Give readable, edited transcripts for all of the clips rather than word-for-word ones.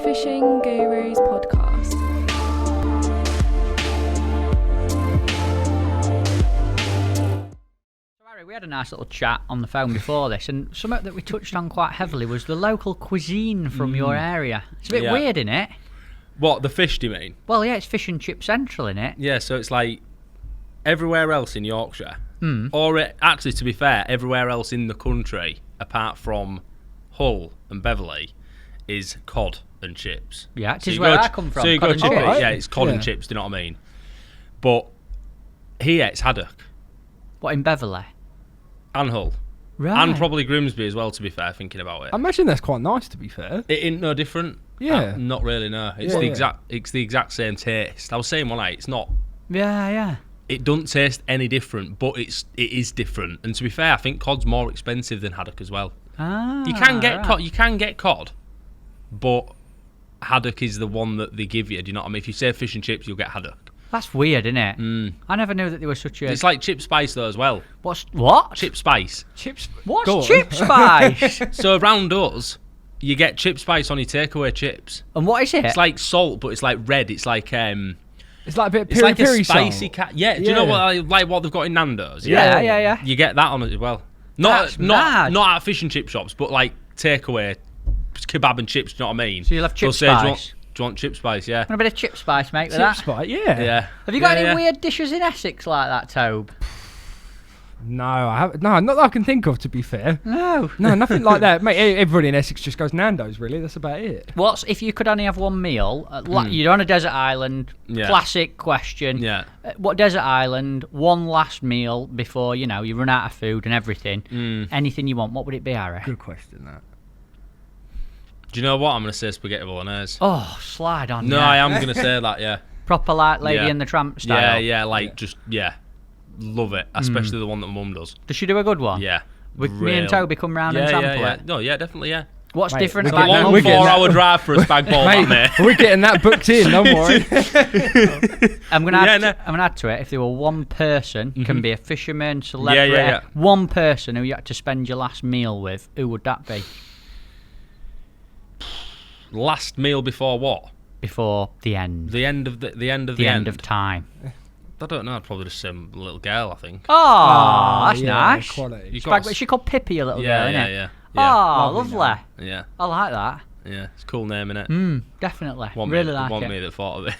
Fishing Gurus podcast. We had a nice little chat on the phone before this, and something that we touched on quite heavily was the local cuisine from your area. It's a bit weird, isn't it? What, the fish, do you mean? Well, yeah, it's fish and chip central, isn't it? Yeah, so it's like everywhere else in Yorkshire, or actually, to be fair, everywhere else in the country, apart from Hull and Beverley, is cod and chips. Yeah, it So is you where go I come from. So you cod go and chippy, chips. yeah, it's cod and chips, do you know what I mean? But here, it's haddock. What, in Beverley? And Hull. Right. And probably Grimsby as well, to be fair, thinking about it. I imagine that's quite nice, to be fair. It ain't no different. Yeah. Not really, no. It's the exact same taste. I was saying one night, it's not. Yeah. It doesn't taste any different, but it is different. And to be fair, I think cod's more expensive than haddock as well. You can get cod. You can get cod, but haddock is the one that they give you. Do you know what I mean? If you say fish and chips, you'll get haddock. That's weird, isn't it? I never knew that they were such a... It's like chip spice though as well. What? Chip spice. What's chip spice? So around us, you get chip spice on your takeaway chips. And what is it? It's like salt, but it's like red. It's like It's like a bit of it's like piri-piri a spicy salt. do you know what they've got in Nando's? Yeah. You get that on it as well. That's mad. Not at fish and chip shops, but like takeaway kebab and chips. Do you know what I mean? So you'll have chip They'll say, spice. Do you want chip spice? Yeah. Want a bit of chip spice, mate, with Chip that? spice, yeah. Have you got any weird dishes in Essex like that, Tobe? No, I haven't. No, not that I can think of, to be fair. No, nothing like that. Mate, everybody in Essex just goes Nando's, really. That's about it. What's if you could only have one meal? You're on a desert island. Yeah. Classic question. Yeah. What desert island? One last meal before you run out of food and everything. Anything you want. What would it be, Harry? Good question, that. Do you know what? I'm going to say spaghetti bolognese. Oh, slide on. No, yeah. I am going to say that, yeah. Proper like Lady and the Tramp style. Yeah, love it. Especially the one that Mum does. Does she do a good one? Yeah. Would me and Toby come round and sample it? No, yeah, definitely, yeah. What's different? It's a long 4-hour drive for a spag bol, mate. We're getting that booked in, don't worry. I'm gonna add to it. If there were one person, can be a fisherman, celebrity, Yeah. one person who you had to spend your last meal with, who would that be? Last meal before what? Before the end. The end of the end of the end of time. I don't know. I'd probably just say a little girl, I think. Oh, that's nice. Quality. She called Pippi a little girl, innit? Yeah. Oh, lovely. Yeah. I like that. Yeah, it's a cool name, innit? Definitely. One really me, like one it. me that thought of it.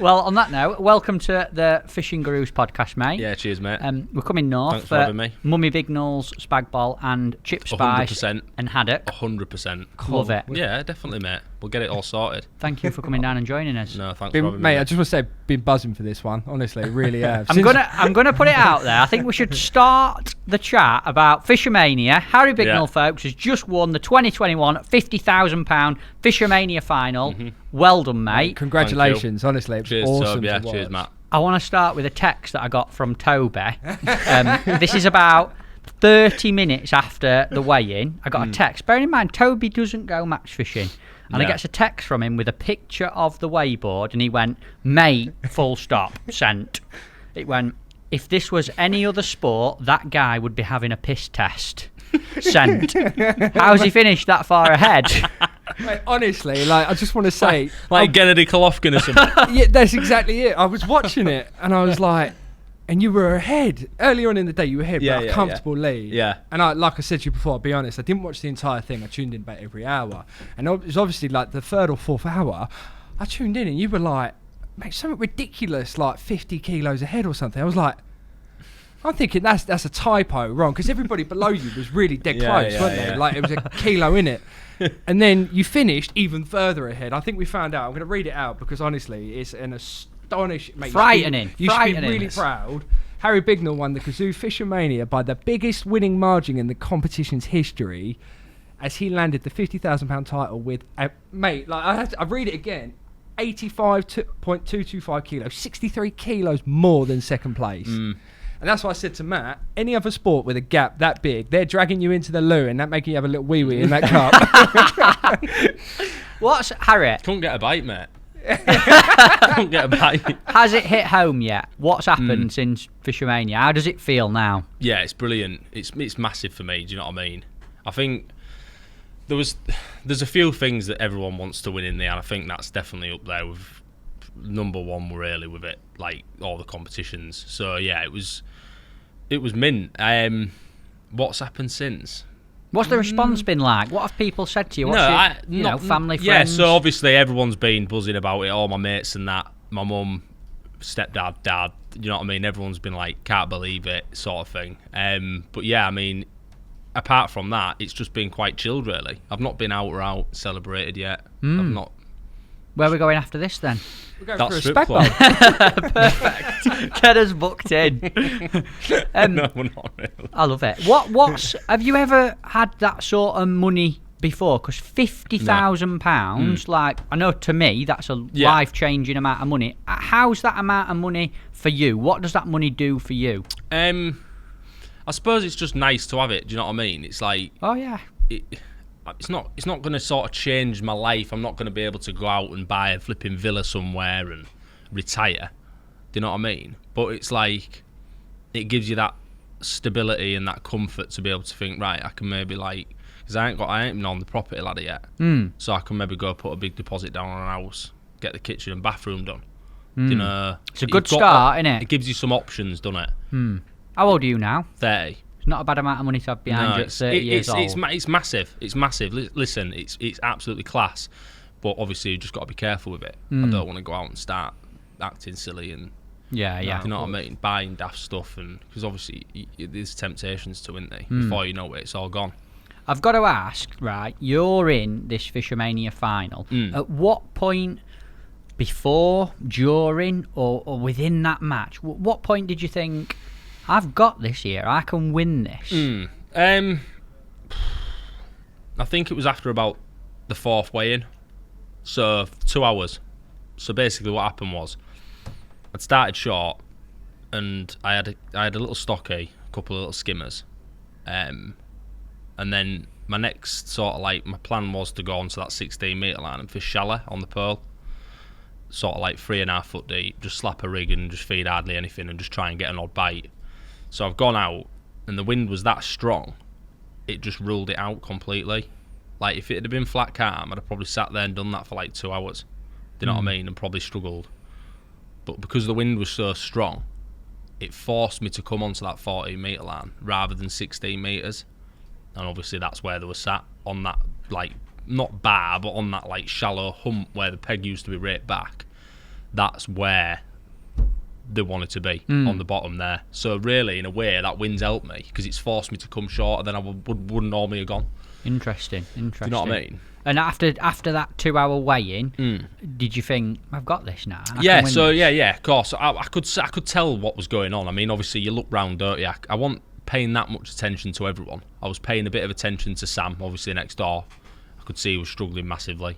Well, on that note, welcome to the Fishing Gurus podcast, mate. Yeah, cheers, mate. We're coming north Thanks for having me. Mummy Bignell's spag bol and chip spice 100%. and haddock. 100%. Love it. Yeah, definitely, mate. We'll get it all sorted. Thank you for coming down and joining us. No, thanks for having me. Mate, I just want to say, been buzzing for this one. Honestly, really have. I'm gonna put it out there. I think we should start the chat about Fishermania. Harry Bignell, folks, has just won the 2021 £50,000 Fishermania final. Well done, mate. Congratulations, honestly. It was Cheers, awesome Toby. Yeah, to watch. cheers, Matt. I want to start with a text that I got from Toby. This is about 30 minutes after the weigh-in. I got a text. Bearing in mind, Toby doesn't go match fishing. And I gets a text from him with a picture of the weigh board, and he went, mate, full stop, sent. It went, if this was any other sport, that guy would be having a piss test. Sent. How's he finished that far ahead? Mate, honestly, I just want to say... Like Gennady Golovkin or something. Yeah, that's exactly it. I was watching it, and I was like... And you were ahead. Earlier on in the day, you were ahead by a comfortable lead. Yeah. And like I said to you before, I'll be honest, I didn't watch the entire thing. I tuned in about every hour. And it was obviously like the third or fourth hour, I tuned in and you were like, mate, something ridiculous, like 50 kilos ahead or something. I was like, I'm thinking that's a typo, wrong, because everybody below you was really dead close, weren't they? Like it was a kilo in it. And then you finished even further ahead. I think we found out, I'm going to read it out because honestly, it's an astonishing, mate. Frightening. You should be really proud. Harry Bignell won the Cazoo FishOMania by the biggest winning margin in the competition's history, as he landed the £50,000 title with, mate, like I read it again, 85.225 kilos, 63 kilos more than second place. And that's why I said to Matt, any other sport with a gap that big, they're dragging you into the loo and that making you have a little wee-wee in that cup. What's Harry? Couldn't get a bite, mate. Couldn't get a bite. Has it hit home yet? What's happened since Fishermania? How does it feel now? Yeah, it's brilliant. It's massive for me. Do you know what I mean? I think there's a few things that everyone wants to win in there, and I think that's definitely up there with number one really with it, like all the competitions. So yeah, it was mint. What's happened since? What's the response been like? What have people said to you? What's your, family, friends? Yeah, so obviously everyone's been buzzing about it, all my mates and that, my mum, stepdad, dad, you know what I mean? Everyone's been like, can't believe it, sort of thing. But yeah, I mean, apart from that, it's just been quite chilled, really. I've not been out or out celebrated yet. I've not. Where are we going after this then? We're going That for a strip spec club. bomb. Perfect. Get us booked in. No, we're not really. I love it. What's have you ever had that sort of money before? Because £50,000, like, I know to me that's a life-changing amount of money. How's that amount of money for you? What does that money do for you? I suppose it's just nice to have it. Do you know what I mean? It's like, Oh yeah. it's not going to sort of change my life. I'm not going to be able to go out and buy a flipping villa somewhere and retire. Do you know what I mean? But it's like, it gives you that stability and that comfort to be able to think, right, I can maybe like, because I ain't been on the property ladder yet, so I can maybe go put a big deposit down on a house, get the kitchen and bathroom done. You know, It's a good start, isn't it? It gives you some options, doesn't it? How old are you now? 30. It's not a bad amount of money to have behind you at 30 years old. It's massive. It's massive. Listen, it's absolutely class, but obviously you just got to be careful with it. I don't want to go out and start acting silly and Yeah. you know what I mean, buying daft stuff, and because obviously there's temptations to, isn't there? Before you know it, it's all gone. I've got to ask, right? You're in this Fishermania final. At what point, before, during, or within that match, what point did you think, I've got this here, I can win this? I think it was after about the fourth weigh-in, so 2 hours. So basically, what happened was, I'd started short, and I had a little stocky, a couple of little skimmers, and then my next sort of like, my plan was to go onto that 16 metre line and fish shallow on the pearl, sort of like 3.5 foot deep, just slap a rig and just feed hardly anything and just try and get an odd bite. So I've gone out, and the wind was that strong, it just ruled it out completely. Like, if it had been flat calm, I'd have probably sat there and done that for like 2 hours. Do you know what I mean? And probably struggled. But because the wind was so strong, it forced me to come onto that 14 metre line rather than 16 metres. And obviously that's where they were sat, on that, like, not bar, but on that like shallow hump where the peg used to be right back. That's where they wanted to be, on the bottom there. So really, in a way, that wind's helped me, because it's forced me to come shorter than I wouldn't normally have gone. Interesting. Do you know what I mean? And after that 2 hour weigh-in, did you think, I've got this now? Yeah, so yeah, of course. I could tell what was going on. I mean, obviously you look round, don't you? I wasn't paying that much attention to everyone. I was paying a bit of attention to Sam, obviously next door. I could see he was struggling massively.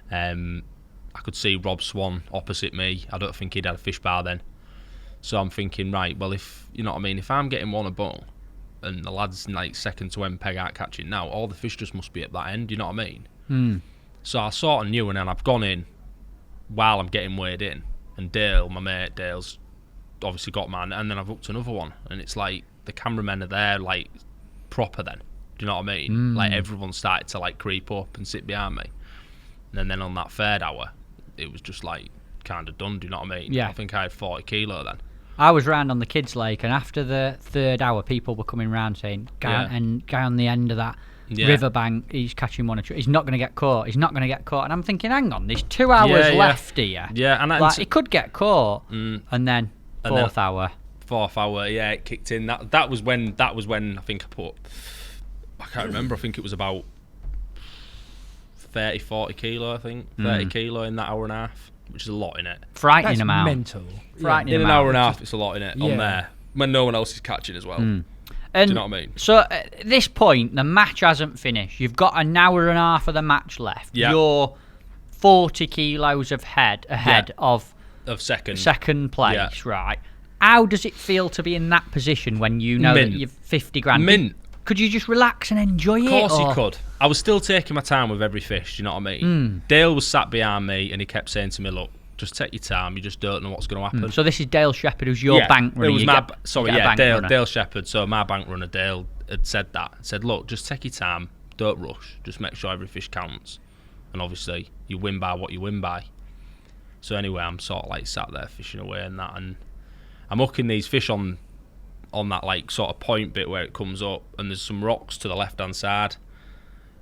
I could see Rob Swan opposite me. I don't think he'd had a fish bar then. So I'm thinking, right, well, if, you know what I mean, if I'm getting one a bung, and the lads like second to end peg aren't catching now, all the fish just must be at that end, you know what I mean? So I sort of knew, and then I've gone in while I'm getting weighed in, and Dale, my mate Dale's obviously got mine, and then I've hooked another one, and it's like the cameramen are there like proper then, do you know what I mean? Like everyone started to like creep up and sit behind me, and then on that third hour it was just like kind of done, do you know what I mean? Yeah. I think I had 40 kilo then. I was round on the kids' lake, and after the third hour, people were coming round saying, guy on the end of that riverbank, he's catching one or two. He's not going to get caught. He's not going to get caught. And I'm thinking, hang on, there's 2 hours left here. Yeah, and like, he could get caught. And then fourth hour, it kicked in. That was when I think I can't remember. I think it was about 40 kilo. I think 30 kilo in that hour and a half, which is a lot in it. Frightening That's amount. mental. Frightening In an amount. hour and a half, it's a lot in it on there when no one else is catching as well. And do you know what I mean? So at this point, the match hasn't finished. You've got an hour and a half of the match left. Yeah. You're 40 kilos ahead of second place, right? How does it feel to be in that position when you know that you've 50 grand? Mint. Could you just relax and enjoy it? Of course you could. I was still taking my time with every fish, do you know what I mean? Dale was sat behind me, and he kept saying to me, look, just take your time, you just don't know what's going to happen. So this is Dale Shepherd, who's your bank runner. It was Dale Shepherd. So my bank runner, Dale, had said that. Said, look, just take your time, don't rush. Just make sure every fish counts. And obviously, you win by what you win by. So anyway, I'm sort of like sat there fishing away and that, and I'm hooking these fish on that like sort of point bit where it comes up, and there's some rocks to the left-hand side.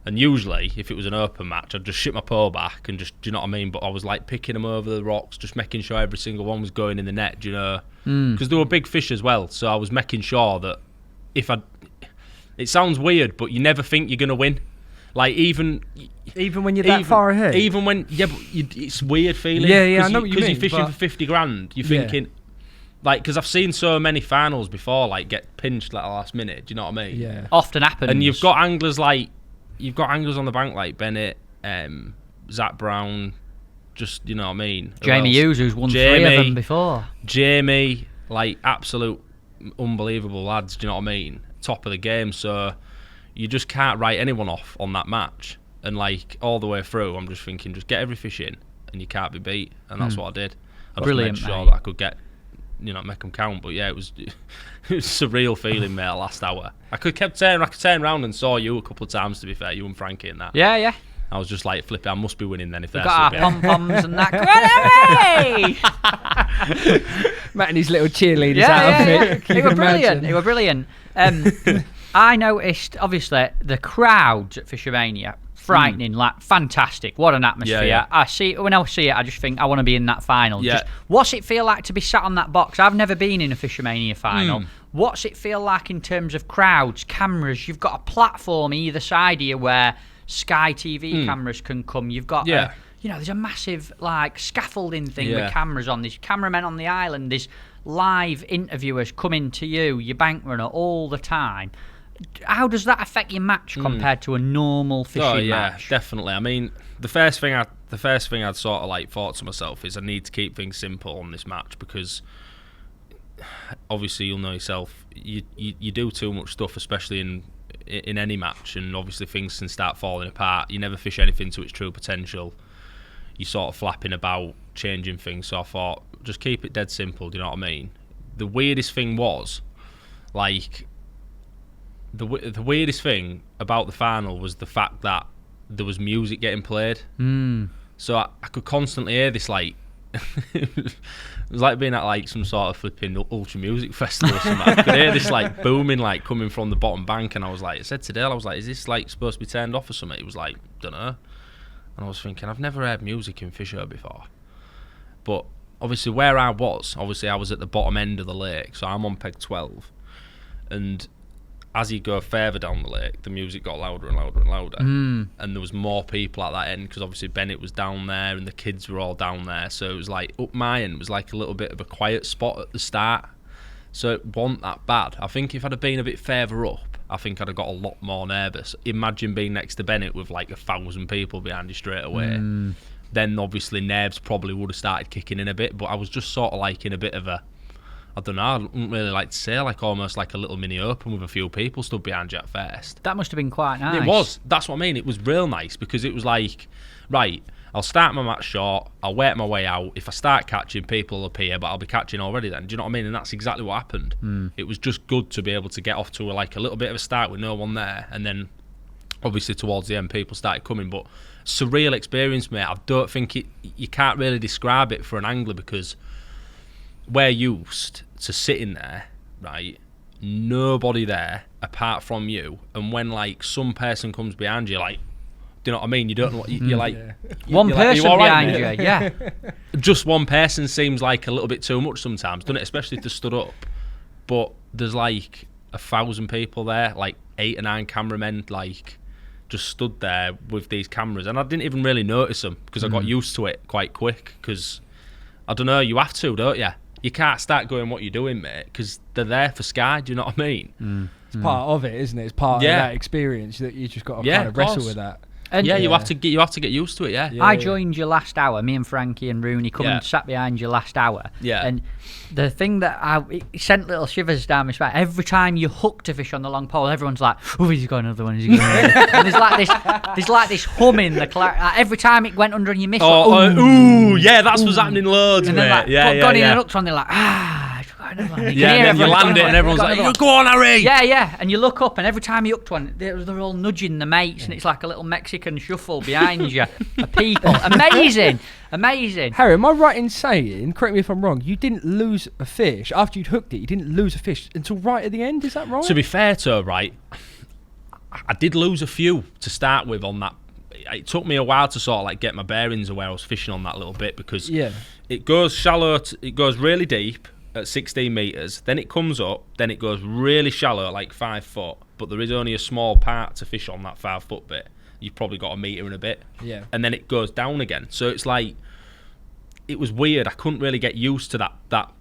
And usually, if it was an open match, I'd just ship my pole back and just, do you know what I mean? But I was like picking them over the rocks, just making sure every single one was going in the net, do you know? Because there were big fish as well, so I was making sure that it sounds weird, but you never think you're going to win. Like, even when you're that far ahead? Even when, yeah, but it's weird feeling. Yeah, I know what you mean. Because you're fishing for 50 grand, you're thinking, like, because I've seen so many finals before, like, get pinched like the last minute, do you know what I mean? Yeah. Often happens. And you've got anglers on the bank like Bennett, Zach Brown, just, you know what I mean? Jamie Hughes, who's won 3 of them before. Jamie, like, absolute unbelievable lads, do you know what I mean? Top of the game, so you just can't write anyone off on that match. And, like, all the way through, I'm just thinking, just get every fish in, and you can't be beat. And that's what I did. I just made sure that I could get, you know, make them count. But yeah, it was a surreal feeling, mate, last hour. I could turn around and saw you a couple of times, to be fair, you and Frankie and that. Yeah. I was just like flipping, I must be winning then if they're got our pom-poms and that. Matt and his little cheerleaders outfit. They were brilliant. I noticed, obviously, the crowds at Fishermania, frightening, like, fantastic. What an atmosphere. Yeah. When I see it, I just think I want to be in that final. Yeah. Just, what's it feel like to be sat on that box? I've never been in a Fishermania final. What's it feel like in terms of crowds, cameras? You've got a platform either side of you where Sky TV cameras can come. You've got, there's a massive, like, scaffolding thing with cameras on. There's cameramen on the island. There's live interviewers coming to you, your bank runner, all the time. How does that affect your match compared to a normal fishing match? Definitely. I mean, the first thing I'd sort of like thought to myself is I need to keep things simple on this match, because obviously you'll know yourself, you do too much stuff, especially in any match, and obviously things can start falling apart. You never fish anything to its true potential. You're sort of flapping about, changing things. So I thought, just keep it dead simple. Do you know what I mean? The weirdest thing was, like, the weirdest thing about the final was the fact that there was music getting played. So I could constantly hear this, like, it was like being at like some sort of flipping ultra music festival or something. I could hear this like booming, like coming from the bottom bank, and I was like, I said to Dale, I was like, is this like supposed to be turned off or something? He was like, dunno. And I was thinking, I've never heard music in Fisher before. But obviously where I was at the bottom end of the lake, so I'm on peg 12, and as you go further down the lake, the music got louder and louder and louder. And there was more people at that end, because obviously Bennett was down there and the kids were all down there. So it was like, up my end was like a little bit of a quiet spot at the start. So it wasn't that bad. I think if I'd have been a bit further up, I think I'd have got a lot more nervous. Imagine being next to Bennett with like 1,000 people behind you straight away. Then obviously nerves probably would have started kicking in a bit. But I was just sort of like in a bit of a, I don't know, I wouldn't really like to say, like almost like a little mini open with a few people stood behind you at first. That must have been quite nice. It was. That's what I mean. It was real nice, because it was like, right, I'll start my match short, I'll work my way out. If I start catching, people will appear, but I'll be catching already then. Do you know what I mean? And that's exactly what happened. It was just good to be able to get off to like a little bit of a start with no one there, and then obviously towards the end people started coming. But surreal experience, mate. I don't think you can't really describe it for an angler, because we're used to sitting there, right, nobody there apart from you, and when like some person comes behind you, like, do you know what I mean, you don't know what you're like, one person like, behind you, yeah. Just one person seems like a little bit too much sometimes, doesn't it, especially if they stood up. But there's like 1,000 people there, like 8 or 9 cameramen, like just stood there with these cameras, and I didn't even really notice them, because I got used to it quite quick, because I don't know, you have to, don't you? You can't start going what you're doing, mate, because they're there for Sky. Do you know what I mean? It's part of it, isn't it? It's part of that experience that you just got to kind of wrestle with that. And you have to get used to it. I joined you last hour. Me and Frankie and Rooney come and sat behind you last hour. And the thing that it sent little shivers down my spine. Every time you hooked a fish on the long pole, everyone's like, "Oh, he's got another one. He's got another one." And there's like this hum in the every time it went under and you missed. Ooh, yeah, that's what's happening loads. And then like gone in and hooked on, they're like, "Ah, he's got got another one. Yeah, and then you land it and everyone's like, go on, Harry! Yeah, and you look up and every time you hook to one, they're all nudging the mates and it's like a little Mexican shuffle behind you of people. Amazing. Harry, am I right in saying, correct me if I'm wrong, you didn't lose a fish after you'd hooked it, you didn't lose a fish until right at the end, is that right? To be fair to her, right, I did lose a few to start with on that. It took me a while to sort of like get my bearings of where I was fishing on that little bit because it goes shallow, it goes really deep at 16 metres, then it comes up, then it goes really shallow at like 5 foot, but there is only a small part to fish on that 5 foot bit. You've probably got a metre and a bit. Yeah. And then it goes down again. So it's like, it was weird. I couldn't really get used to that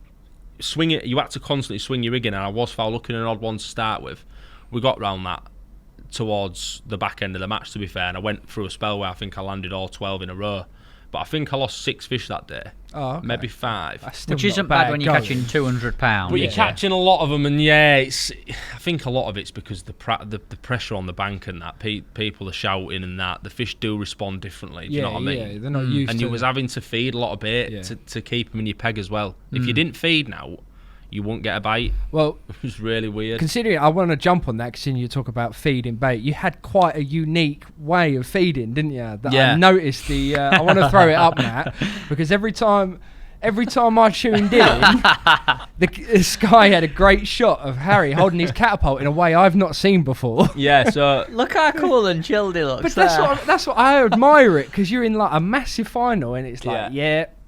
swing it. You had to constantly swing your rig in, and I was foul looking at an odd one to start with. We got round that towards the back end of the match, to be fair, and I went through a spell where I think I landed all 12 in a row. But I think I lost 6 fish that day. Oh, okay. Maybe 5. Which isn't bad when you're catching 200 pounds. But you're catching a lot of them, and I think a lot of it's because the pressure on the bank and that people are shouting and that the fish do respond differently. Do you know what I mean? Yeah, they're not used and to you was having to feed a lot of bait to keep them in your peg as well. If you didn't feed now, you won't get a bite. Well, it was really weird. Considering I want to jump on that, considering you talk about feeding bait, you had quite a unique way of feeding, didn't you? That I noticed I want to throw it up, Matt, because every time I tuned in, the Sky had a great shot of Harry holding his catapult in a way I've not seen before. Yeah, so look how cool and chilled he looks. But that's what I admire it, because you're in like a massive final and it's like,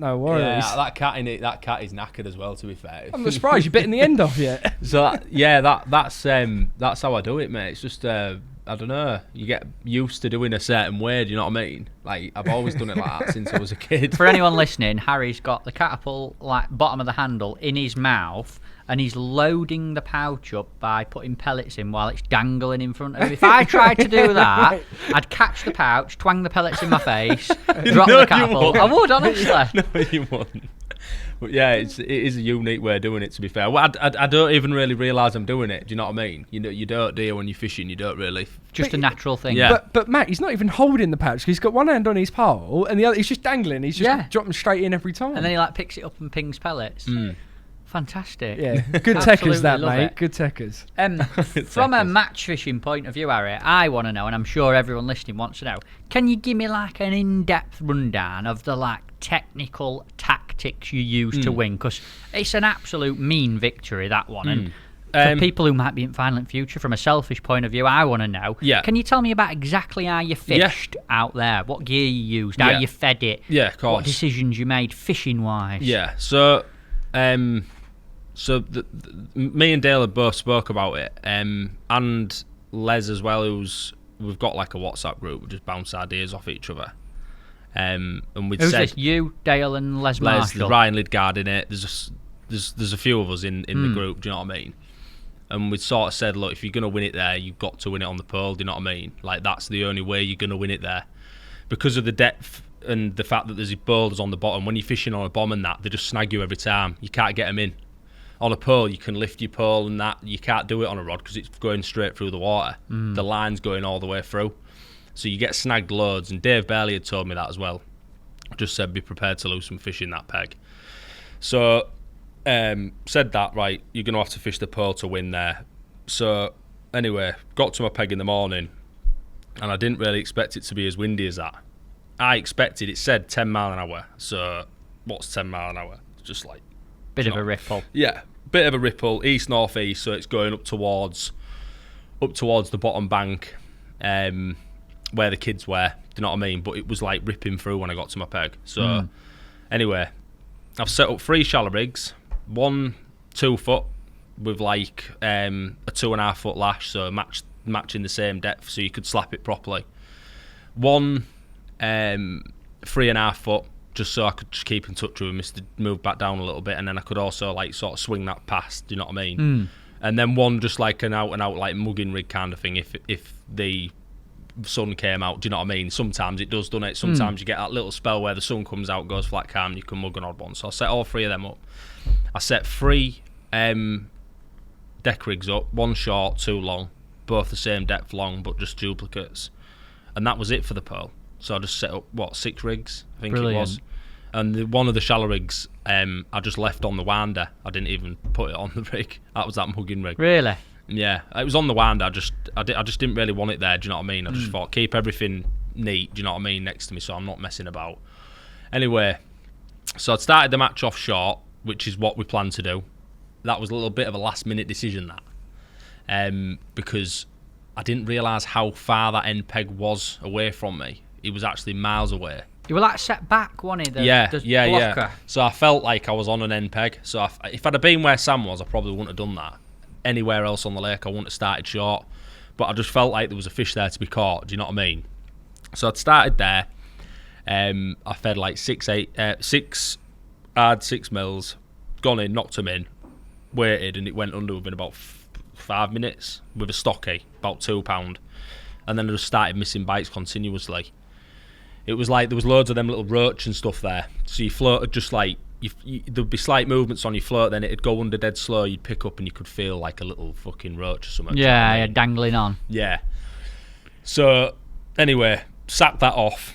no worries. Yeah, that cat is knackered as well. To be fair, I'm not surprised you're bitten the end off yet. So that's how I do it, mate. It's just I don't know. You get used to doing a certain way. Do you know what I mean? Like I've always done it like that since I was a kid. For anyone listening, Harry's got the catapult like bottom of the handle in his mouth, and he's loading the pouch up by putting pellets in while it's dangling in front of him. If I tried to do that, I'd catch the pouch, twang the pellets in my face, drop the catapult. I would, honestly. No, you wouldn't. But yeah, it is a unique way of doing it, to be fair. Well, I don't even really realise I'm doing it. Do you know what I mean? You don't, do you, when you're fishing? You don't really. Just a natural thing. Yeah. But Matt, he's not even holding the pouch. He's got one hand on his pole and the other, he's just dangling. He's just dropping straight in every time. And then he like picks it up and pings pellets. Fantastic. Yeah, good techers that, mate. Good techers. From a match fishing point of view, Harry, I want to know, and I'm sure everyone listening wants to know, can you give me like an in-depth rundown of the like technical tactics you use to win? Because it's an absolute mean victory, that one. And for people who might be in Violent Future, from a selfish point of view, I want to know. Yeah. Can you tell me about exactly how you fished out there? What gear you used? How you fed it? Yeah, of course. What decisions you made fishing-wise? Yeah, so... me and Dale had both spoke about it, and Les as well. We've got like a WhatsApp group. We just bounce ideas off each other. And we'd say you, Dale, and Les Marshall. Ryan Lidgard in it. There's a few of us in the group. Do you know what I mean? And we sort of said, look, if you're gonna win it there, you've got to win it on the pearl. Do you know what I mean? Like that's the only way you're gonna win it there, because of the depth and the fact that there's boulders on the bottom. When you're fishing on a bomb and that, they just snag you every time. You can't get them in. On a pole, you can lift your pole and that. You can't do it on a rod because it's going straight through the water. The line's going all the way through. So you get snagged loads. And Dave Bailey had told me that as well. Just said, be prepared to lose some fish in that peg. So, said that, right, you're going to have to fish the pearl to win there. So, anyway, got to my peg in the morning. And I didn't really expect it to be as windy as that. I expected, it said 10 mile an hour. So, what's 10 mile an hour? It's just like... Bit of a ripple. Yeah, bit of a ripple, east-north-east, so it's going up towards the bottom bank where the kids were, do you know what I mean? But it was like ripping through when I got to my peg. So, anyway, I've set up 3 shallow rigs, 1 2-foot with like a 2.5 foot lash, so matching the same depth so you could slap it properly. 1 3.5 foot, just so I could just keep in touch with him, to move back down a little bit, and then I could also like sort of swing that past, do you know what I mean? And then 1 just like an out and out like mugging rig kind of thing if the sun came out, do you know what I mean? Sometimes it does, doesn't it? Sometimes you get that little spell where the sun comes out, goes flat calm, you can mug an odd one. So I set all 3 of them up. I set 3 deck rigs up, 1 short, 2 long, both the same depth long but just duplicates, and that was it for the pearl. So I just set up 6 rigs, I think it was, And one of the shallow rigs, I just left on the winder. I didn't even put it on the rig. That was that mugging rig. Really? Yeah, it was on the winder. I just didn't really want it there. Do you know what I mean? I just thought keep everything neat. Do you know what I mean? Next to me, so I'm not messing about. Anyway, so I'd started the match off short, which is what we planned to do. That was a little bit of a last minute decision, because I didn't realise how far that end peg was away from me. It was actually miles away. You were like set back, wasn't he? Yeah. Blocker. So I felt like I was on an end peg. So if I'd have been where Sam was, I probably wouldn't have done that. Anywhere else on the lake, I wouldn't have started short. But I just felt like there was a fish there to be caught. Do you know what I mean? So I'd started there. I fed like 6 mils, gone in, knocked them in, waited, and it went under within about 5 minutes with a stocky, about £2. And then I just started missing bites continuously. It was like there was loads of them little roach and stuff there. So you floated just like, there'd be slight movements on your float, then it'd go under dead slow, you'd pick up and you could feel like a little fucking roach or something. Yeah, dangling on. Yeah. So, anyway, sacked that off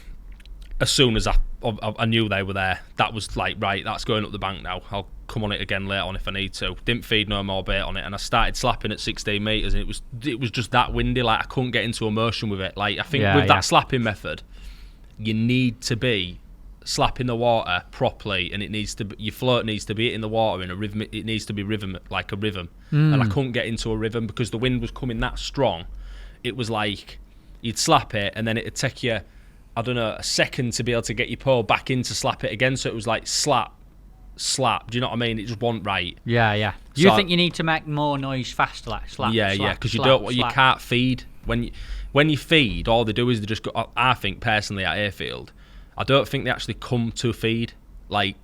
as soon as I knew they were there. That was like, right, that's going up the bank now. I'll come on it again later on if I need to. Didn't feed no more bait on it, and I started slapping at 16 metres, and it was just that windy, like I couldn't get into immersion with it. Like, I think that slapping method, you need to be slapping the water properly, and your float needs to be hitting the water in a rhythm. It needs to be rhythm, like a rhythm. And I couldn't get into a rhythm because the wind was coming that strong. It was like you'd slap it, and then it'd take you, I don't know, a second to be able to get your pole back in to slap it again. So it was like slap. Do you know what I mean? It just wasn't right. Yeah. You think you need to make more noise faster, like slap? Yeah, because you can't feed when you feed. All they do is they just go. I think personally at Airfield, I don't think they actually come to feed like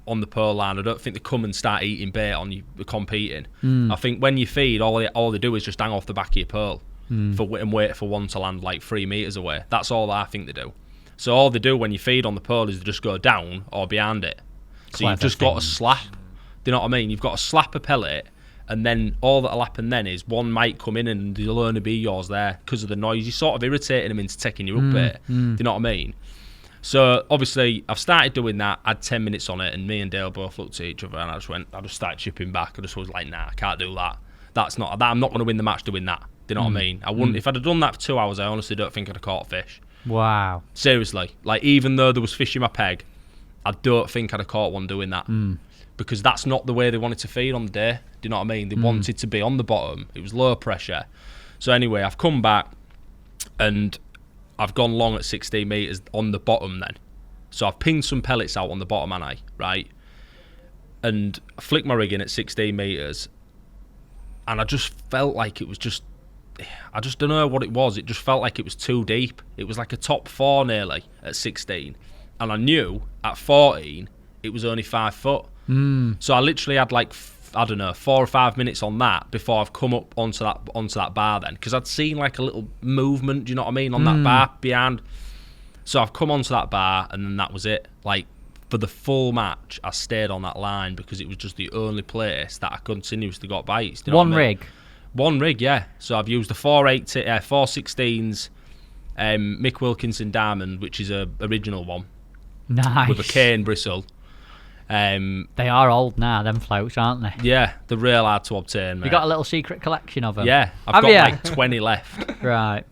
on the pole line. I don't think they come and start eating bait on you competing. I think when you feed, all they do is just hang off the back of your pole and wait for one to land like 3 metres away. That's all I think they do. So all they do when you feed on the pole is they just go down or behind it. So you've just got to slap. Do you know what I mean? You've got to slap a pellet, and then all that'll happen then is one might come in and they'll only be yours there because of the noise. You're sort of irritating them into taking you up it. Do you know what I mean? So obviously I've started doing that. I had 10 minutes on it, and me and Dale both looked at each other, and I just started chipping back. I just was like, nah, I can't do that. I'm not going to win the match doing that. Do you know what I mean? I wouldn't. If I'd have done that for 2 hours, I honestly don't think I'd have caught a fish. Wow. Seriously, like even though there was fish in my peg, I don't think I'd have caught one doing that. Because that's not the way they wanted to feed on the day. Do you know what I mean? They wanted to be on the bottom. It was low pressure. So anyway, I've come back and I've gone long at 16 metres on the bottom then. So I've pinged some pellets out on the bottom, haven't I? Right? And I flicked my rig in at 16 metres, and I just felt like it was just, I just don't know what it was. It just felt like it was too deep. It was like a top 4 nearly at 16. And I knew at 14 it was only 5 foot. So I literally had like, I don't know, 4 or 5 minutes on that before I've come up onto that bar then. Because I'd seen like a little movement, do you know what I mean, on that bar behind. So I've come onto that bar, and then that was it. Like, for the full match, I stayed on that line because it was just the only place that I continuously got bites. Do you know what I mean? Rig? One rig, yeah. So I've used the 416s Mick Wilkinson Diamond, which is a original one. Nice. With a cane bristle. They are old now, them floats, aren't they? Yeah, they're real hard to obtain, mate. You got a little secret collection of them? Yeah, I've got like 20 left. Right.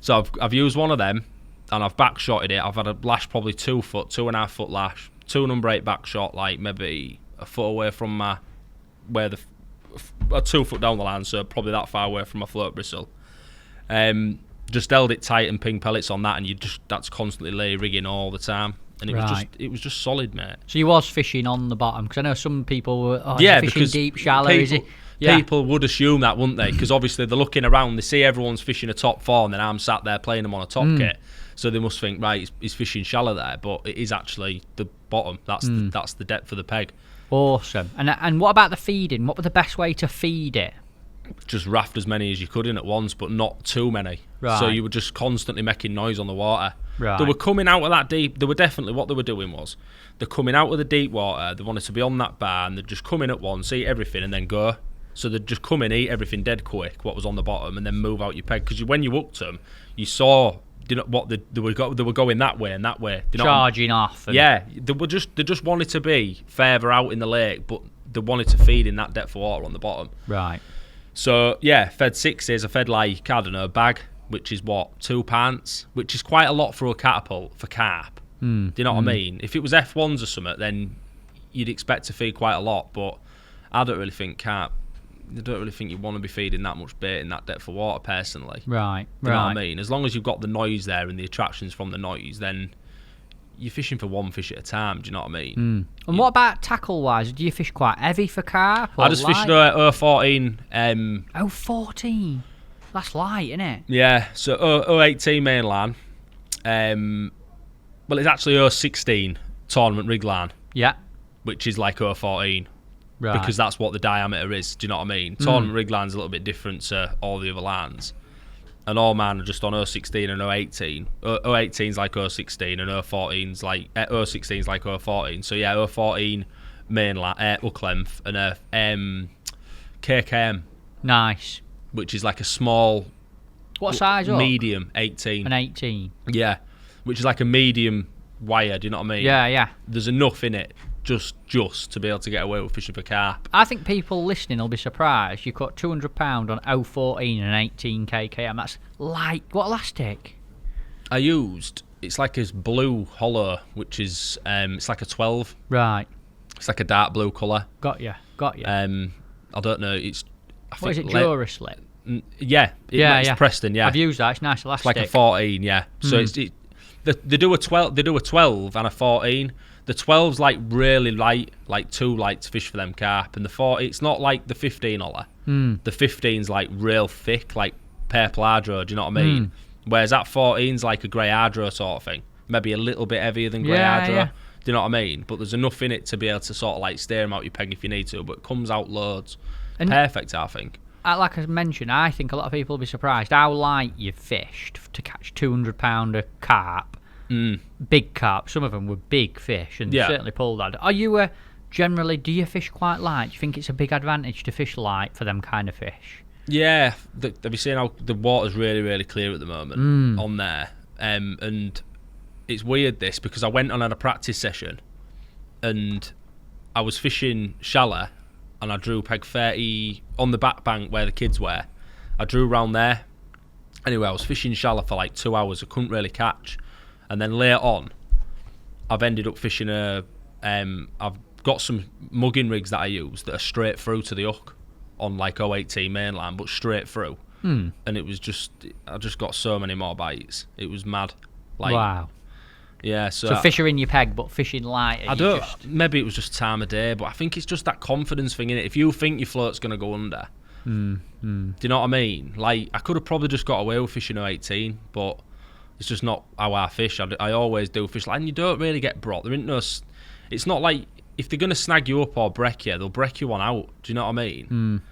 So I've used one of them, and I've backshotted it. I've had a lash probably 2 foot, 2.5 foot lash, 2 number 8 backshot, like maybe a foot away from where 2 foot down the line, so probably that far away from my float bristle. Just held it tight and ping pellets on that, and that's constantly lay rigging all the time. And it was just solid, mate. So you was fishing on the bottom, because I know some people were fishing deep, shallow. People would assume that, wouldn't they? Because obviously they're looking around, they see everyone's fishing a top 4, and then I'm sat there playing them on a top kit. So they must think, right, he's fishing shallow there, but it is actually the bottom. That's the depth of the peg. Awesome. And what about the feeding? What was the best way to feed it? Just raft as many as you could in at once, but not too many. Right. So you were just constantly making noise on the water. Right. They were coming out of that deep. They were definitely, what they were doing was, they're coming out of the deep water. They wanted to be on that bar, and they'd just come in at once, eat everything, and then go. So they'd just come in, eat everything dead quick, what was on the bottom, and then move out your peg. Because when you hooked them, you saw Do you know what they were going that way and that way? Do you know Charging off. Yeah, they just wanted to be further out in the lake, but they wanted to feed in that depth of water on the bottom. Right. So yeah, fed 6s. I fed like, I don't know, a bag, which is what, 2 pints, which is quite a lot for a catapult for carp. Do you know what I mean? If it was F1s or something, then you'd expect to feed quite a lot, but I don't really think carp. I don't really think you want to be feeding that much bait in that depth of water, personally. Right. Do you know what I mean? As long as you've got the noise there and the attractions from the noise, then you're fishing for one fish at a time. Do you know what I mean? And what about tackle-wise? Do you fish quite heavy for carp? I just fished a 14. 14. That's light, isn't it? Yeah, so 18 mainline. Well, it's actually 16 tournament rig line, Yeah. which is like 14. Right. Because that's what the diameter is. Do you know what I mean? Tournament rig line's a little bit different to all the other lines. And all mine are just on 016 and 018. 018's like 016 and 014's like 016's like 014. So yeah, 014 main hook length and a KKM, Nice. which is like a small What size up? medium 18. An 18. Yeah, which is like a medium wire. Do you know what I mean? Yeah. There's enough in it just to be able to get away with fishing for carp. I think people listening will be surprised. You caught £200 on 014 and 18 kkm. That's light. What elastic? I used, it's like this blue hollow, which is it's like a 12. Right. It's like a dark blue colour. Got you. I don't know. It's What is it? Duraslip. Yeah. It's Preston. Yeah. I've used that. It's nice elastic. It's like a 14. Yeah. So they do a 12. They do a 12 and a 14. The 12's like really light, like too light to fish for them carp, and the 40, it's not like the 15 holler. The 15's like real thick, like purple hydro. Do you know what I mean? Whereas that 14's like a grey hydro sort of thing, maybe a little bit heavier than grey hydro. Yeah. Do you know what I mean? But there's enough in it to be able to sort of like steer them out your peg if you need to. But it comes out loads. And perfect, I think. Like I mentioned, I think a lot of people will be surprised how light you've fished to catch £200 of carp. Big carp. Some of them were big fish and certainly pulled that. Are you generally, do you fish quite light? Do you think it's a big advantage to fish light for them kind of fish? Yeah, have you seen how the water's really, really clear at the moment on there? And it's weird this, because I went on a practice session and I was fishing shallow and I drew peg 30 on the back bank where the kids were. I drew round there. Anyway, I was fishing shallow for like 2 hours. I couldn't really catch. And then later on, I've ended up fishing I've got some mugging rigs that I use that are straight through to the hook on like 018 mainline, but straight through. And it was I just got so many more bites. It was mad. Like, wow. Yeah, so fish are in your peg, but fishing light. Maybe it was just time of day, but I think it's just that confidence thing in it. If you think your float's going to go under, do you know what I mean? Like, I could have probably just got away with fishing 018, but it's just not how I fish. I always do fish like, and you don't really get brought. There ain't no. It's not like if they're gonna snag you up or break you, they'll break you one out. Do you know what I mean?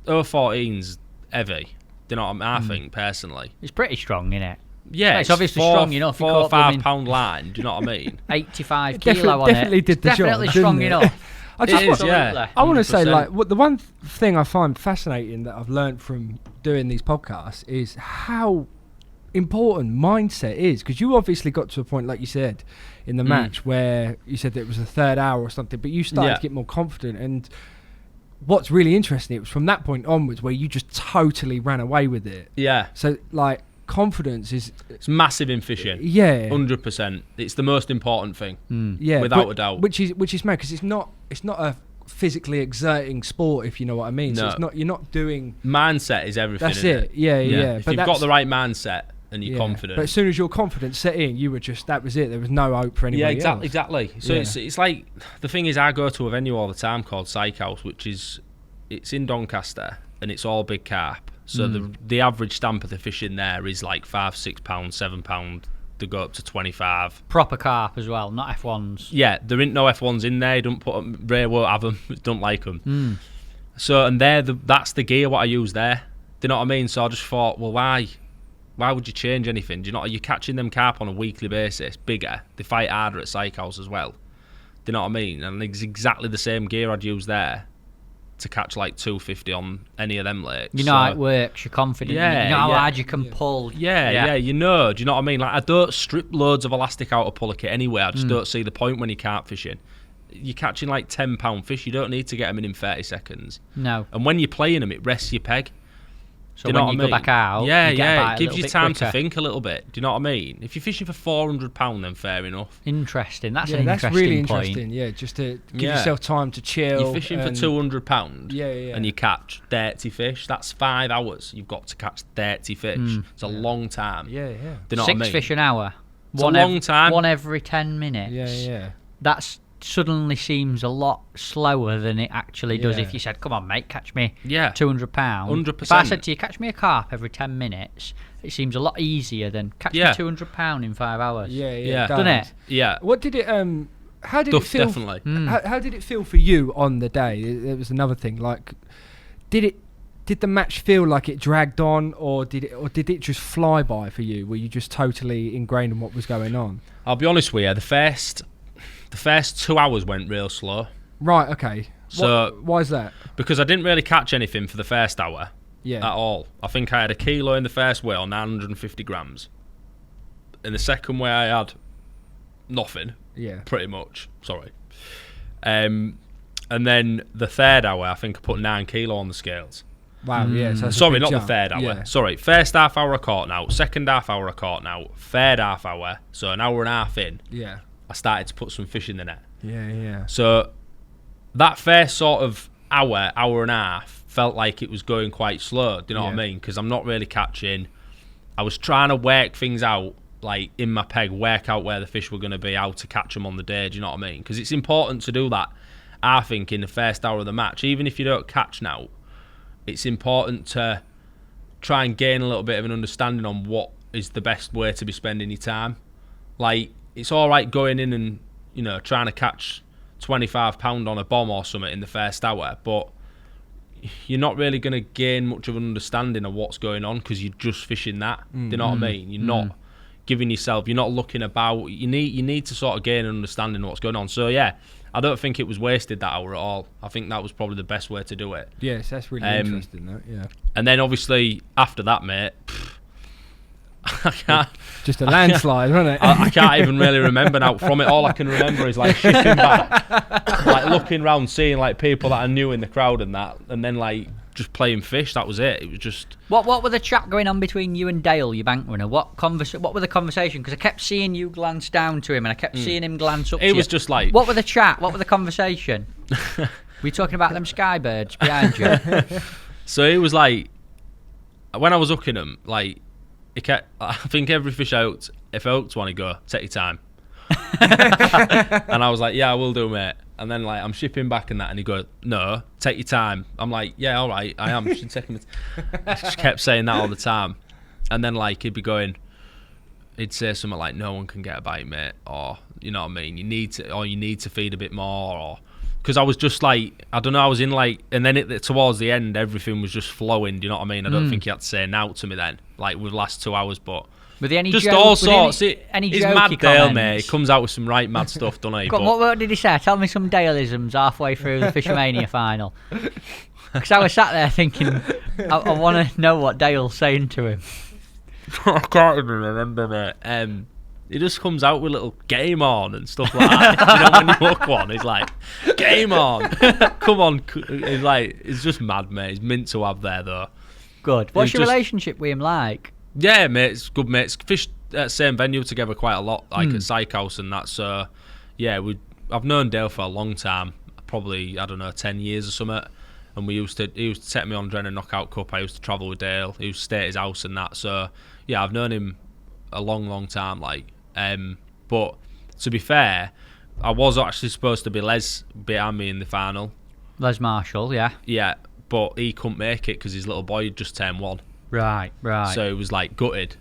014's heavy. Do you know what I think personally? It's pretty strong, isn't it? Yeah, it's obviously strong enough. 4 or 5 pound line. Do you know what I mean? 85 kilo on it. Definitely did the job. Definitely strong enough. I want to say, 100%. like, the one thing I find fascinating that I've learned from doing these podcasts is how important mindset is, because you obviously got to a point, like you said, in the match where you said that it was the third hour or something, but you started to get more confident. And what's really interesting, it was from that point onwards where you just totally ran away with it. Yeah. So, like, confidence it's massive in fishing. Yeah, 100%. It's the most important thing. Yeah, without a doubt. Which is mad, because it's not a physically exerting sport, if you know what I mean. No. So you're not doing. Mindset is everything. That's it. Yeah. If you've got the right mindset and you're confident. But as soon as your confidence set in, you were just, that was it. There was no hope for anybody else. Yeah, exactly. So it's like, the thing is, I go to a venue all the time called Psych House, which is, it's in Doncaster and it's all big carp. So the average stamp of the fish in there is like £5, £6, £7. They go up to 25. Proper carp as well, not F1s. Yeah, there ain't no F1s in there. Don't put them. Ray won't have them. Don't like them. So, and that's the gear what I use there. Do you know what I mean? So I just thought, well, why would you change anything? Do you know, you're catching them carp on a weekly basis, bigger. They fight harder at Psych House as well. Do you know what I mean? And it's exactly the same gear I'd use there. to catch like 250 on any of them lakes. You know how it works. You're confident. Yeah, you know how yeah. hard you can pull. Yeah, you know. Do you know what I mean? Like, I don't strip loads of elastic out of pull a kit anyway. I just don't see the point when you carp fishing. You're catching like 10-pound fish. You don't need to get them in 30 seconds. No. And when you're playing them, it rests your peg. So when you go back out, it gives you time to think a little bit. Do you know what I mean? If you're fishing for £400, then fair enough. Interesting. That's that's interesting really point. interesting. Yeah, just to give yourself time to chill. You're fishing for £200, and you catch 30 fish. That's 5 hours. You've got to catch 30 fish. It's a long time. Yeah. Do you know 6 what I mean? fish an hour. It's a long time. One every 10 minutes. Yeah. That's suddenly seems a lot slower than it actually does Yeah. if you said, come on mate, catch me £200. 100%. If I said to you, catch me a carp every 10 minutes, it seems a lot easier than catch me £200 in 5 hours. Yeah. Doesn't it? Yeah. What did it how did it feel? Definitely. How did it feel for you on the day? It was another thing. Like, did the match feel like it dragged on, or did it just fly by for you? Were you just totally ingrained in what was going on? I'll be honest with you. The first 2 hours went real slow. Right. Okay. So why is that? Because I didn't really catch anything for the first hour. Yeah. At all. I think I had a kilo in the first whale, 950 grams. In the second way, I had nothing. Yeah. Pretty much. Sorry. And then the third hour, I think I put 9 kilo on the scales. Wow. Yeah. So that's a Sorry, big not jump. the third hour. Yeah. Sorry. First half hour I caught now. Second half hour I caught now. Third half hour, so an hour and a half in, Yeah. I started to put some fish in the net. Yeah. So that first sort of hour and a half felt like it was going quite slow. Do you know what I mean? Because I'm not really catching. I was trying to work things out, like in my peg, work out where the fish were going to be, how to catch them on the day. Do you know what I mean? Because it's important to do that, I think, in the first hour of the match. Even if you don't catch now, it's important to try and gain a little bit of an understanding on what is the best way to be spending your time. Like, it's all right going in and, you know, trying to catch £25 on a bomb or something in the first hour, but you're not really going to gain much of an understanding of what's going on because you're just fishing that. Do you know what I mean? You're not giving yourself, you're not looking about. You need to sort of gain an understanding of what's going on. So yeah, I don't think it was wasted that hour at all. I think that was probably the best way to do it. Yes, that's really interesting, though. Yeah. And then obviously after that, mate, I can't. Just a landslide, wasn't it? I can't even really remember now. From it, all I can remember is like shipping back, like looking around, seeing like people that I knew in the crowd and that, and then like just playing fish. That was it. It was just. What were the chat going on between you and Dale, your bank runner? What were the conversation? Because I kept seeing you glance down to him, and I kept seeing him glance up. to It was you. just like. What were the chat? What were the conversation? Were you talking about them skybirds behind you? So it was like, when I was hooking them, like. I think every fish I hooked, if I hooked one, he'd go, take your time. And I was like, yeah, I will do, mate. And then like I'm shipping back and that, and he'd go, no, take your time. I'm like, yeah, all right, I am. She's taking I just kept saying that all the time. And then like he'd be going, he'd say something like, no one can get a bite, mate, or you know what I mean, you need to feed a bit more, or because I was just like, I don't know, I was in like, and then towards the end, everything was just flowing. Do you know what I mean? I don't think he had to say now to me then, like with the last 2 hours, but were there any just joke, all sorts. Any he's jokey mad Dale, comments? mate. He comes out with some right mad stuff, doesn't he? What did he say? Tell me some Daleisms halfway through the Fishermania final. Because I was sat there thinking, I want to know what Dale's saying to him. I can't even remember, mate. He just comes out with a little game on and stuff like that. You know, when you hook one, he's like, game on. Come on. He's like, he's just mad, mate. He's mint to have there, though. Good. What's your relationship with him like? Yeah, mate. It's good, mate. It's fished at the same venue together quite a lot, like at Psych House and that. So, yeah, I've known Dale for a long time. Probably, I don't know, 10 years or something. And he used to take me on Drennan Knockout Cup. I used to travel with Dale. He used to stay at his house and that. So, yeah, I've known him a long, long time, like. But to be fair, I was actually supposed to be Les behind me in the final. Les Marshall, yeah. Yeah, but he couldn't make it because his little boy had just turned 1. Right. So he was like gutted.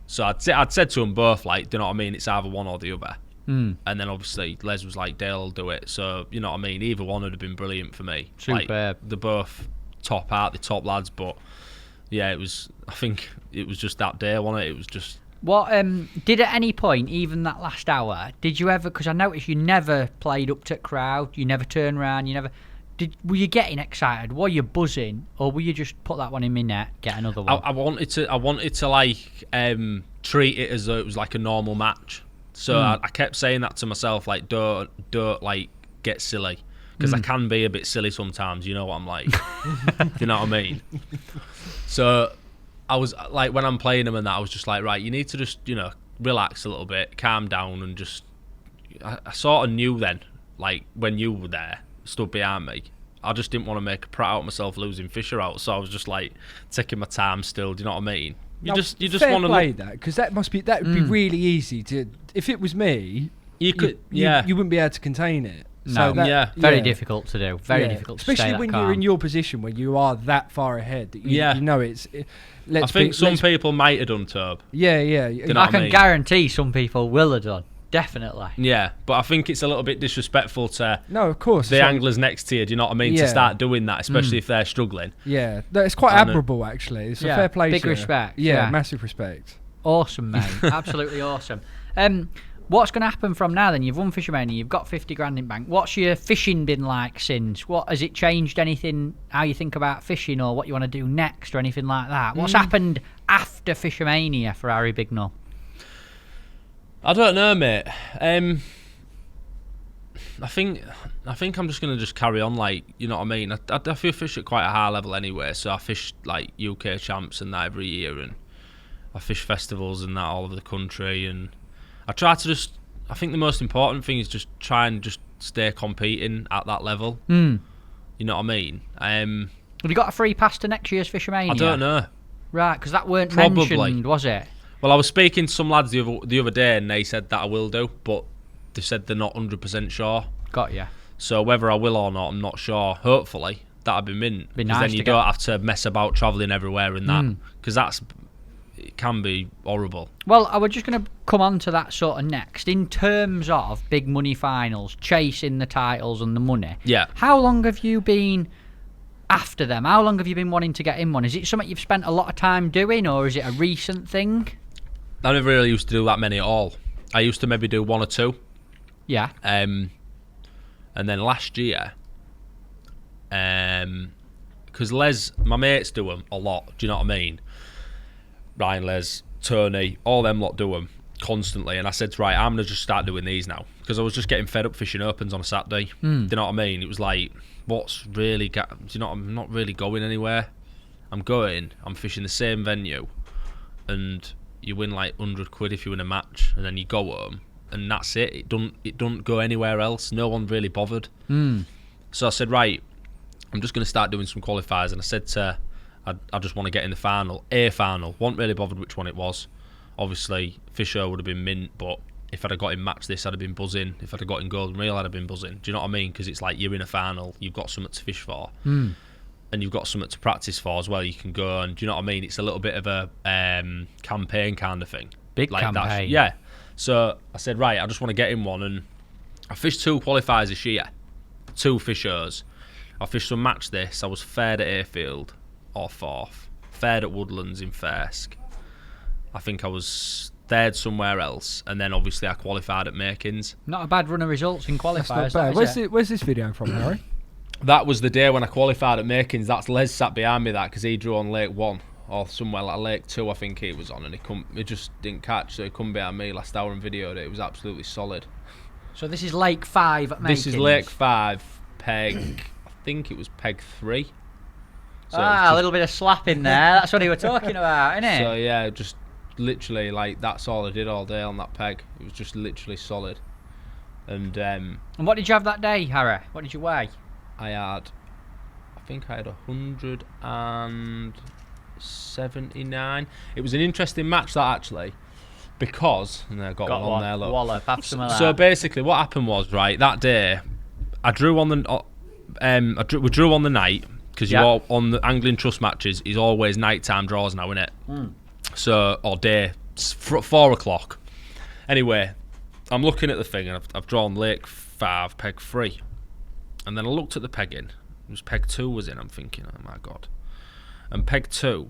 So I'd said to them both, like, do you know what I mean? It's either one or the other. And then obviously Les was like, Dale will do it. So, you know what I mean? Either one would have been brilliant for me. Superb. Like, they're both top lads, but yeah, I think it was just that day, wasn't it? It was just. What did at any point, even that last hour, did you ever? Because I noticed you never played up to crowd. You never turned around. were you getting excited? Were you buzzing, or were you just put that one in my net, get another one? I wanted to like treat it as though it was like a normal match. So I kept saying that to myself, like don't like get silly, because I can be a bit silly sometimes. You know what I'm like. You know what I mean? So I was like, when I'm playing them and that, I was just like, right, you need to just relax a little bit, calm down, and just. I sort of knew then, like when you were there, stood behind me. I just didn't want to make a prat out of myself losing Fisher out, so I was just like taking my time still. Do you know what I mean? You just want to play that, because that would be really easy to. If it was me, you wouldn't be able to contain it. No, so very difficult to do. Very difficult, to especially stay when that calm. you're in your position where you are that far ahead. That you know it's. I think some people might have done, Tob. Yeah. I can guarantee some people will have done. Definitely. Yeah, but I think it's a little bit disrespectful to of course, the anglers next to you, do you know what I mean, to start doing that, especially if they're struggling. Yeah, it's quite admirable, actually. It's a fair play. Big respect. Yeah, massive respect. Awesome, mate. Absolutely awesome. What's going to happen from now then? You've won Fishermania, you've got 50 grand in bank. What's your fishing been like since? What has it changed anything, how you think about fishing, or what you want to do next, or anything like that? What's happened after Fishermania for Harry Bignell? I don't know, mate. I think I'm just gonna carry on, like, you know what I mean. I fish at quite a high level anyway, so I fish like UK champs and that every year, and I fish festivals and that all over the country, and I try to just. I think the most important thing is just try and just stay competing at that level. You know what I mean? Have you got a free pass to next year's Fishermania? I don't know. Right, because that weren't mentioned, was it? Well, I was speaking to some lads the other day, and they said that I will do, but they said they're not 100% sure. Got ya. So whether I will or not, I'm not sure. Hopefully, that'd be mint. Be because nice then you don't have to mess about travelling everywhere and that, because it can be horrible. Well, I was just going to come on to that sort of next. In terms of big money finals, chasing the titles and the money. Yeah. How long have you been after them? How long have you been wanting to get in one? Is it something you've spent a lot of time doing, or is it a recent thing? I never really used to do that many at all. I used to maybe do one or two. Yeah. And then last year, because my mates do them a lot. Do you know what I mean? Ryan, Les, Tony, all them lot do them constantly. And I said, right, I'm going to just start doing these now. Because I was just getting fed up fishing opens on a Saturday. Do you know what I mean? It was like, I'm not really going anywhere. I'm fishing the same venue. And you win like 100 quid if you win a match, and then you go home, and that's it. It don't go anywhere else. No one really bothered. So I said, right, I'm just going to start doing some qualifiers. And I said I just want to get in the final. Wasn't really bothered which one it was. Obviously, Fisher would have been mint, but if I'd have got in match this, I'd have been buzzing. If I'd have got in golden reel, I'd have been buzzing. Do you know what I mean? Because it's like you're in a final, you've got something to fish for. And you've got something to practice for as well. You can go and, do you know what I mean? It's a little bit of a campaign kind of thing. Big like campaign. Yeah. So I said, right, I just want to get in one. And I fished 2 qualifiers this year. 2 fishers. I fished some match this. I was third at Ayfield, or 4th. Third at Woodlands in Firsk. I think I was third somewhere else. And then obviously I qualified at Makins. Not a bad run of results in qualifiers. That's not bad. Where's this video from, Harry? That was the day when I qualified at Makins. That's Les sat behind me that, because he drew on Lake 1 or somewhere like Lake 2 I think he was on, and he just didn't catch, so he come behind me last hour and videoed it. It was absolutely solid. So this is Lake 5 at Makins? This is Lake 5, peg, I think it was peg 3. So a little bit of slap in there. That's what he was talking about, isn't it? So yeah, just literally like that's all I did all day on that peg. It was just literally solid. And what did you have that day, Harry? What did you weigh? I think I had 179. It was an interesting match, that, actually, because and I got one on there. Look. Wallop, have some of that. So basically, what happened was, right, that day, I drew on the we drew on the night, because you all on the angling trust matches is always nighttime draws now, isn't it? So or day 4 o'clock. Anyway, I'm looking at the thing, and I've drawn Lake 5, peg 3. And then I looked at the pegging. It was peg 2 was in. I'm thinking, oh my god. And peg 2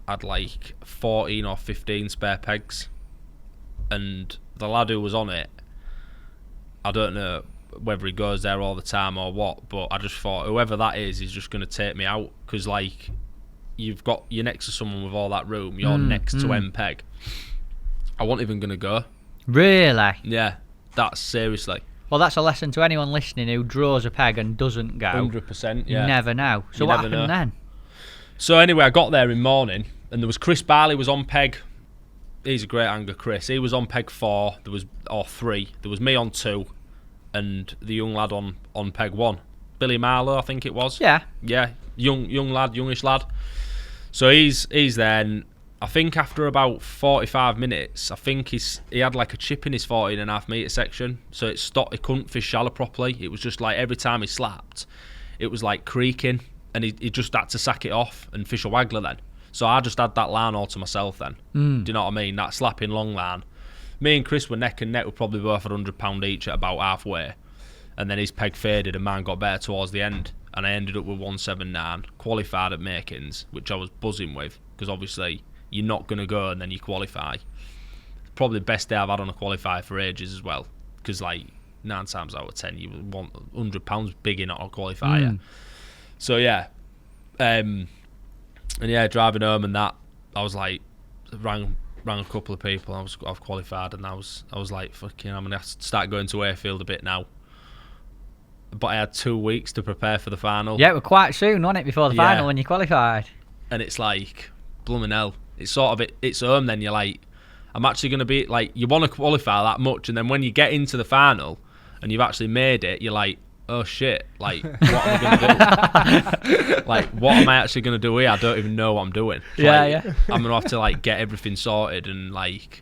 had like 14 or 15 spare pegs. And the lad who was on it, I don't know whether he goes there all the time or what, but I just thought whoever that is just going to take me out, because like you're next to someone with all that room, you're next to M-Peg. I wasn't even going to go. Really? Yeah, that's seriously. Well, that's a lesson to anyone listening who draws a peg and doesn't go. 100%, yeah. You never know. So what happened then? So anyway, I got there in morning, and there was Chris Barley was on peg. He's a great angler, Chris. He was on peg 4, or 3. There was me on 2, and the young lad on peg 1. Billy Marlowe, I think it was. Yeah. Yeah, young lad, youngish lad. So he's there, and I think after about 45 minutes, I think he had like a chip in his 14.5 metre section, so it stopped. He couldn't fish shallow properly. It was just like every time he slapped, it was like creaking, and he just had to sack it off and fish a waggler then. So I just had that line all to myself then. Do you know what I mean? That slapping long line. Me and Chris were neck and neck. We're probably both at £100 each at about halfway. And then his peg faded and mine got better towards the end. And I ended up with 179, qualified at Makins, which I was buzzing with, because obviously you're not going to go and then you qualify. Probably the best day I've had on a qualifier for ages as well, because like 9 times out of 10 you want £100 big in on a qualifier. So yeah. And yeah, driving home and that, I was like, rang a couple of people. I've qualified, and I was like, fucking, I'm gonna have to start going to Ayfield a bit now. But I had 2 weeks to prepare for the final. Yeah, it was quite soon, wasn't it, before the final when you qualified? And it's like, blooming hell. It's sort of it's home then. You're like, I'm actually gonna be like, you want to qualify that much, and then when you get into the final and you've actually made it, you're like, oh shit, like, what am I going to do? Like, what am I actually going to do here? I don't even know what I'm doing. Yeah. I'm going to have to, like, get everything sorted, and, like,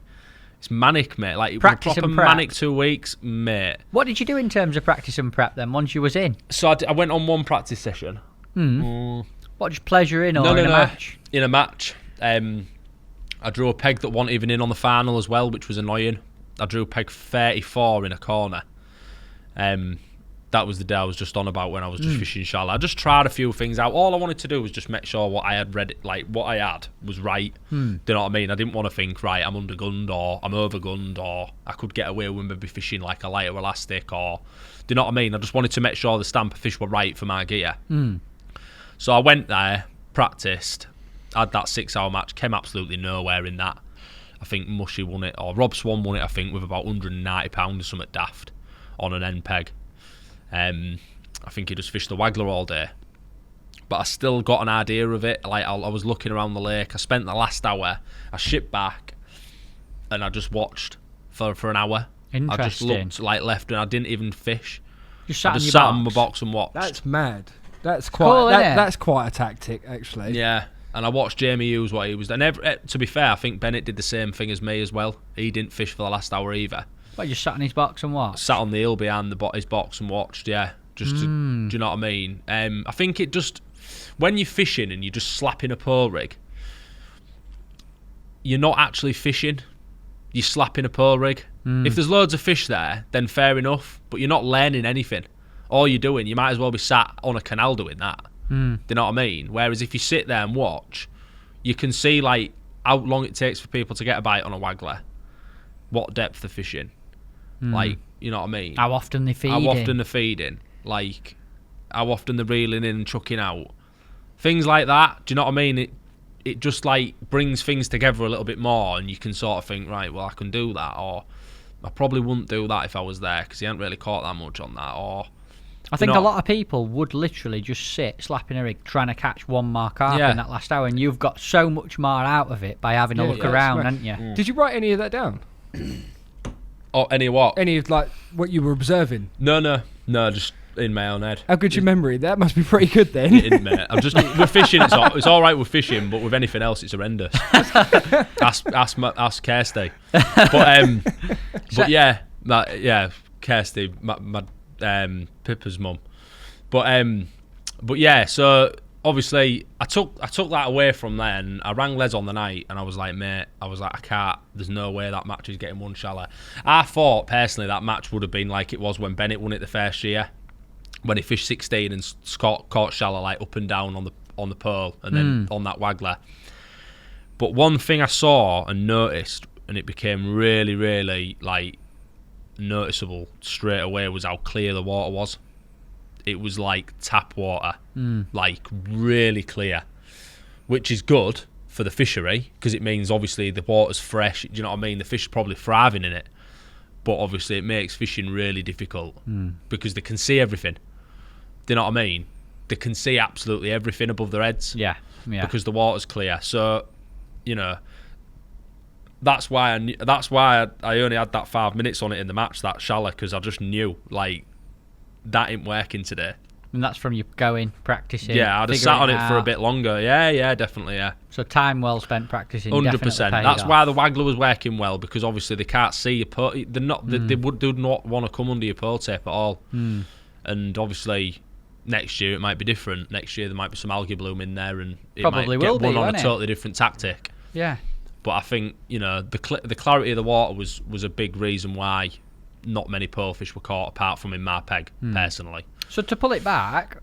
it's manic, mate. Like, Practice proper and prep. manic 2 weeks, mate. What did you do in terms of practice and prep then, once you was in? So I went on one practice session. What, just pleasure in or in a match? In a match. I drew a peg that wasn't even in on the final as well, which was annoying. I drew peg 34 in a corner. That was the day I was just on about when I was just fishing shallow. I just tried a few things out. All I wanted to do was just make sure what I had read, like what I had was right. Do you know what I mean? I didn't want to think, right, I'm undergunned or I'm overgunned or I could get away with maybe fishing like a lighter elastic, or do you know what I mean? I just wanted to make sure the stamp of fish were right for my gear. So I went there, practiced, had that 6-hour match, came absolutely nowhere in that. I think Mushy won it, or Rob Swan won it, I think, with about £190 or something daft on an end peg. I think he just fished the waggler all day, but I still got an idea of it. Like I was looking around the lake. I spent the last hour. I shipped back, and I just watched for an hour. Interesting. I just looked like left, and I didn't even fish. Just sat, I just sat on my box and watched. That's mad. That's cool, quite. isn't it? That's quite a tactic, actually. Yeah, and I watched Jamie Hughes what he was doing. To be fair, I think Bennett did the same thing as me as well. He didn't fish for the last hour either. What, you sat in his box and what? Sat on the hill behind his box and watched, yeah. Just to, do you know what I mean? I think it just, when you're fishing and you're just slapping a pole rig, you're not actually fishing. You're slapping a pole rig. If there's loads of fish there, then fair enough, but you're not learning anything. All you're doing, you might as well be sat on a canal doing that. Do you know what I mean? Whereas if you sit there and watch, you can see like how long it takes for people to get a bite on a waggler, what depth they're fishing. Like, you know what I mean? How often they feed How often they're feeding. Like, how often they're reeling in and chucking out. Things like that. Do you know what I mean? It just, like, brings things together a little bit more, and you can sort of think, right, well, I can do that, or I probably wouldn't do that if I was there, because he hadn't really caught that much on that, or... I think a lot of people would literally just sit slapping a rig trying to catch one more carp in that last hour, and you've got so much more out of it by having a look around, haven't you? Did you write any of that down? Oh, any what? Any of like what you were observing? No, just in my own head. How good's your memory? That must be pretty good then. Mate. I'm just with fishing. It's all right with fishing, but with anything else, it's horrendous. ask Kirsty. But yeah, Kirsty, my Pippa's mum. But yeah, so obviously I took that away from then. I rang Les on the night and I was like, mate, I can't, there's no way that match is getting one shallow. I thought personally that match would have been like it was when Bennett won it the first year, when he fished 16 and caught shallow like up and down on the pole and then on that waggler. But one thing I saw and noticed, and it became really, really like noticeable straight away was how clear the water was. It was like tap water, like really clear, which is good for the fishery because it means obviously the water's fresh. Do you know what I mean? The fish are probably thriving in it, but obviously it makes fishing really difficult because they can see everything. Do you know what I mean? They can see absolutely everything above their heads. Yeah. Because the water's clear. So, you know, that's why I only had that 5 minutes on it in the match, that shallow, because I just knew like that ain't working today. And that's from you going, practicing. Yeah, I'd have sat on it for a bit longer. Yeah, definitely, yeah. So time well spent practicing. 100%. That's why the waggler was working well, because obviously they can't see your pole. They're not. They do not want to come under your pole tape at all. And obviously, next year it might be different. Next year there might be some algae bloom in there, and it probably might get will be, one on a won't it? totally different tactic. Yeah. But I think, you know, the clarity of the water was a big reason why not many pearlfish were caught, apart from in my peg, personally. So to pull it back,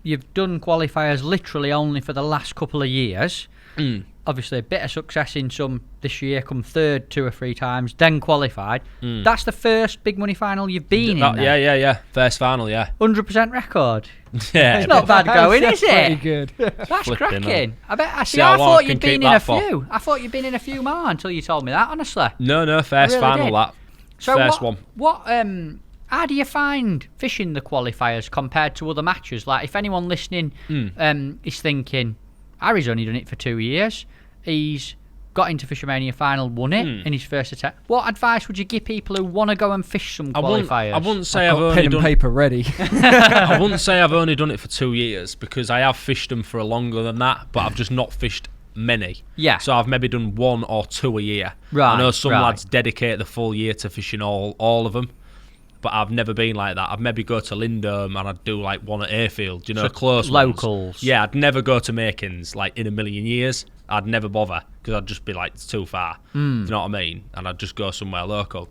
you've done qualifiers literally only for the last couple of years. Obviously a bit of success in some this year, come third 2 or 3 times, then qualified. That's the first big money final you've been in then? Yeah. First final, yeah. 100% record. Yeah. It's not bad going, is Pretty it? good. That's cracking. I bet. I how long thought I can you'd been keep in a that for. few. I thought you'd been in a few more until you told me that. Honestly. No, first really final did. that. So First one. What? How do you find fishing the qualifiers compared to other matches? Like, if anyone listening is thinking, Harry's only done it for 2 years. He's got into Fishermania final, won it in his first attempt. What advice would you give people who want to go and fish some qualifiers? I wouldn't say I've I've got only pen and done. paper ready. I wouldn't say I've only done it for 2 years, because I have fished them for longer than that, but I've just not fished many. Yeah. So I've maybe done 1 or 2 a year. Right, I know some right. lads dedicate the full year to fishing all of them, but I've never been like that. I'd maybe go to Lindholm and I'd do like one at Airfield, you know, So close locals. ones. Yeah, I'd never go to Makins like in a million years. I'd never bother, because I'd just be like, it's too far. Do you know what I mean? And I'd just go somewhere local.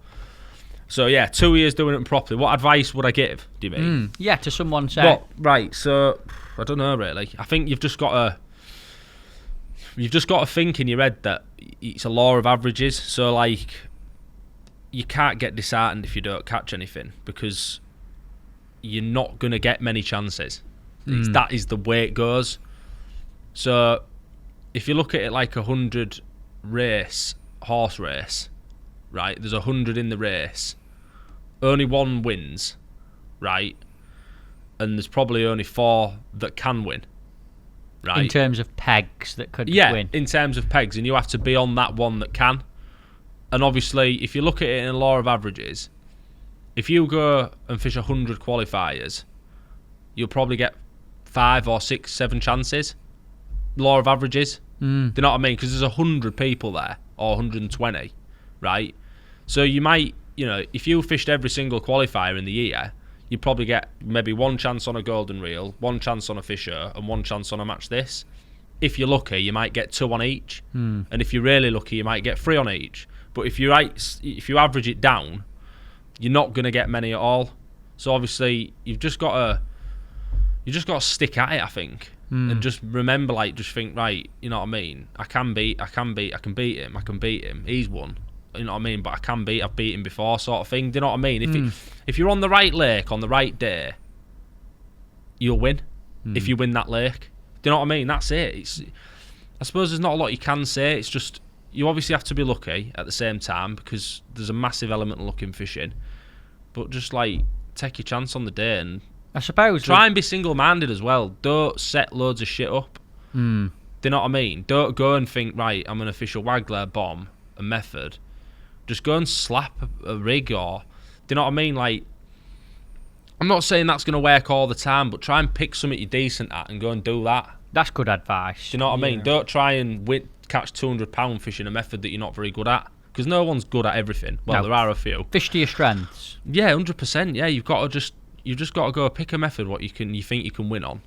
So yeah, 2 years doing it properly. What advice would I give, do you mean? Yeah, to someone say. Well, right, so I don't know really. I think you've just got to think in your head that it's a law of averages. So like, you can't get disheartened if you don't catch anything, because you're not going to get many chances. That is the way it goes. So if you look at it like 100 horse race, right? There's 100 in the race. Only 1 wins, right? And there's probably only 4 that can win, right? In terms of pegs that could win. In terms of pegs, and you have to be on that one that can. And obviously, if you look at it in a law of averages, if you go and fish 100 qualifiers, you'll probably get 5 or 6, 7 chances. Law of averages. Do you know what I mean? Because there's 100 people there, or 120, right? So you might, you know, if you fished every single qualifier in the year, you'd probably get maybe 1 chance on a golden reel, 1 chance on a fisher, and 1 chance on a match this. If you're lucky, you might get 2 on each, and if you're really lucky, you might get 3 on each. But if you average it down, you're not going to get many at all. So obviously, you've just got to stick at it, I think. And just remember, like, just think, right, you know what I mean? I can beat him. He's won, you know what I mean? But I've beat him before, sort of thing. Do you know what I mean? If you're on the right lake on the right day, you'll win. If you win that lake, do you know what I mean? That's it. I suppose there's not a lot you can say. It's just, you obviously have to be lucky at the same time, because there's a massive element of luck in fishing. But just like, take your chance on the day, and I suppose. try and be single-minded as well. Don't set loads of shit up. Do you know what I mean? Don't go and think, right, I'm going to fish a waggler, bomb, a method. Just go and slap a rig, or... Do you know what I mean? Like, I'm not saying that's going to work all the time, but try and pick something you're decent at and go and do that. That's good advice. Do you know what I mean? Don't try and catch 200-pound fishing a method that you're not very good at, because no one's good at everything. Well, No. there are a few. Fish to your strengths. Yeah, 100%. Yeah, you've just got to go pick a method what you think you can win on,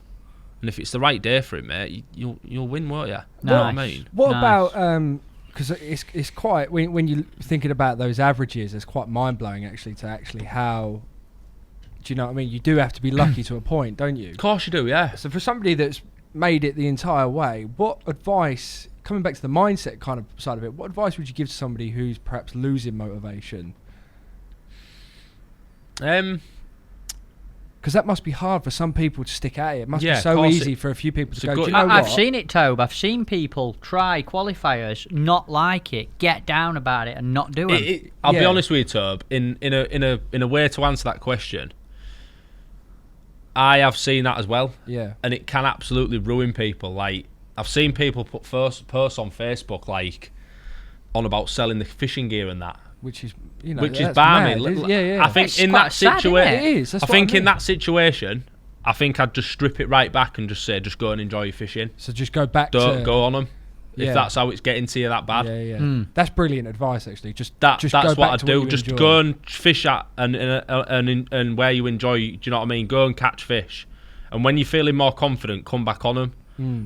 and if it's the right day for it, mate, you'll win, won't you? You know what I mean? What Nice. about because it's quite, when you're thinking about those averages, it's quite mind blowing actually to actually how. Do you know what I mean? You do have to be lucky to a point, don't you? Of course you do. Yeah. So for somebody that's made it the entire way, what advice, coming back to the mindset kind of side of it, what advice would you give to somebody who's perhaps losing motivation? Because that must be hard for some people to stick at it. It must be Yeah, of so course easy for a few people to go, a do good- you know I've what? seen it, Tobe. I've seen people try qualifiers, not like it, get down about it, and not do them. I'll be Yeah. honest with you, Tobe. In a way to answer that question, I have seen that as well. Yeah. And it can absolutely ruin people. Like, I've seen people put posts on Facebook, like, on about selling the fishing gear and that. Which is, you know, Which is that's balmy. mad. Yeah. I think It's in quite that sad, isn't situation, it? It is, that's I what I think in mean. that situation, I think I'd just strip it right back and just say, just go and enjoy your fishing. So just go back Don't to... go on them. Yeah. If that's how it's getting to you that bad. Yeah. That's brilliant advice, actually. Just That's go what back I to do. you Just enjoy. go and fish at and where you enjoy. Do you know what I mean? Go and catch fish, and when you're feeling more confident, come back on them.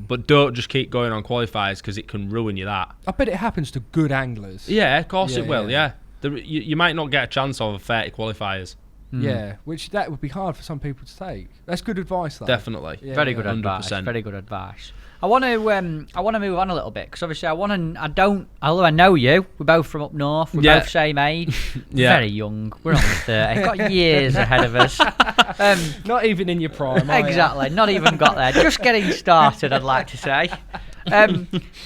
But don't just keep going on qualifiers because it can ruin you. That. I bet it happens to good anglers. Yeah, of course Yeah, it will. yeah. Yeah, you might not get a chance of 30 qualifiers. Yeah, which that would be hard for some people to take. That's good advice, though. Definitely. Yeah, Very yeah. good advice. 100%. Very good advice. I want to move on a little bit because obviously although I know you, we're both from up north, we're Yeah. both same age, Yeah. very young, we're only 30, got years ahead of us. Not even in your prime. are you? Exactly, not even got there, just getting started, I'd like to say. I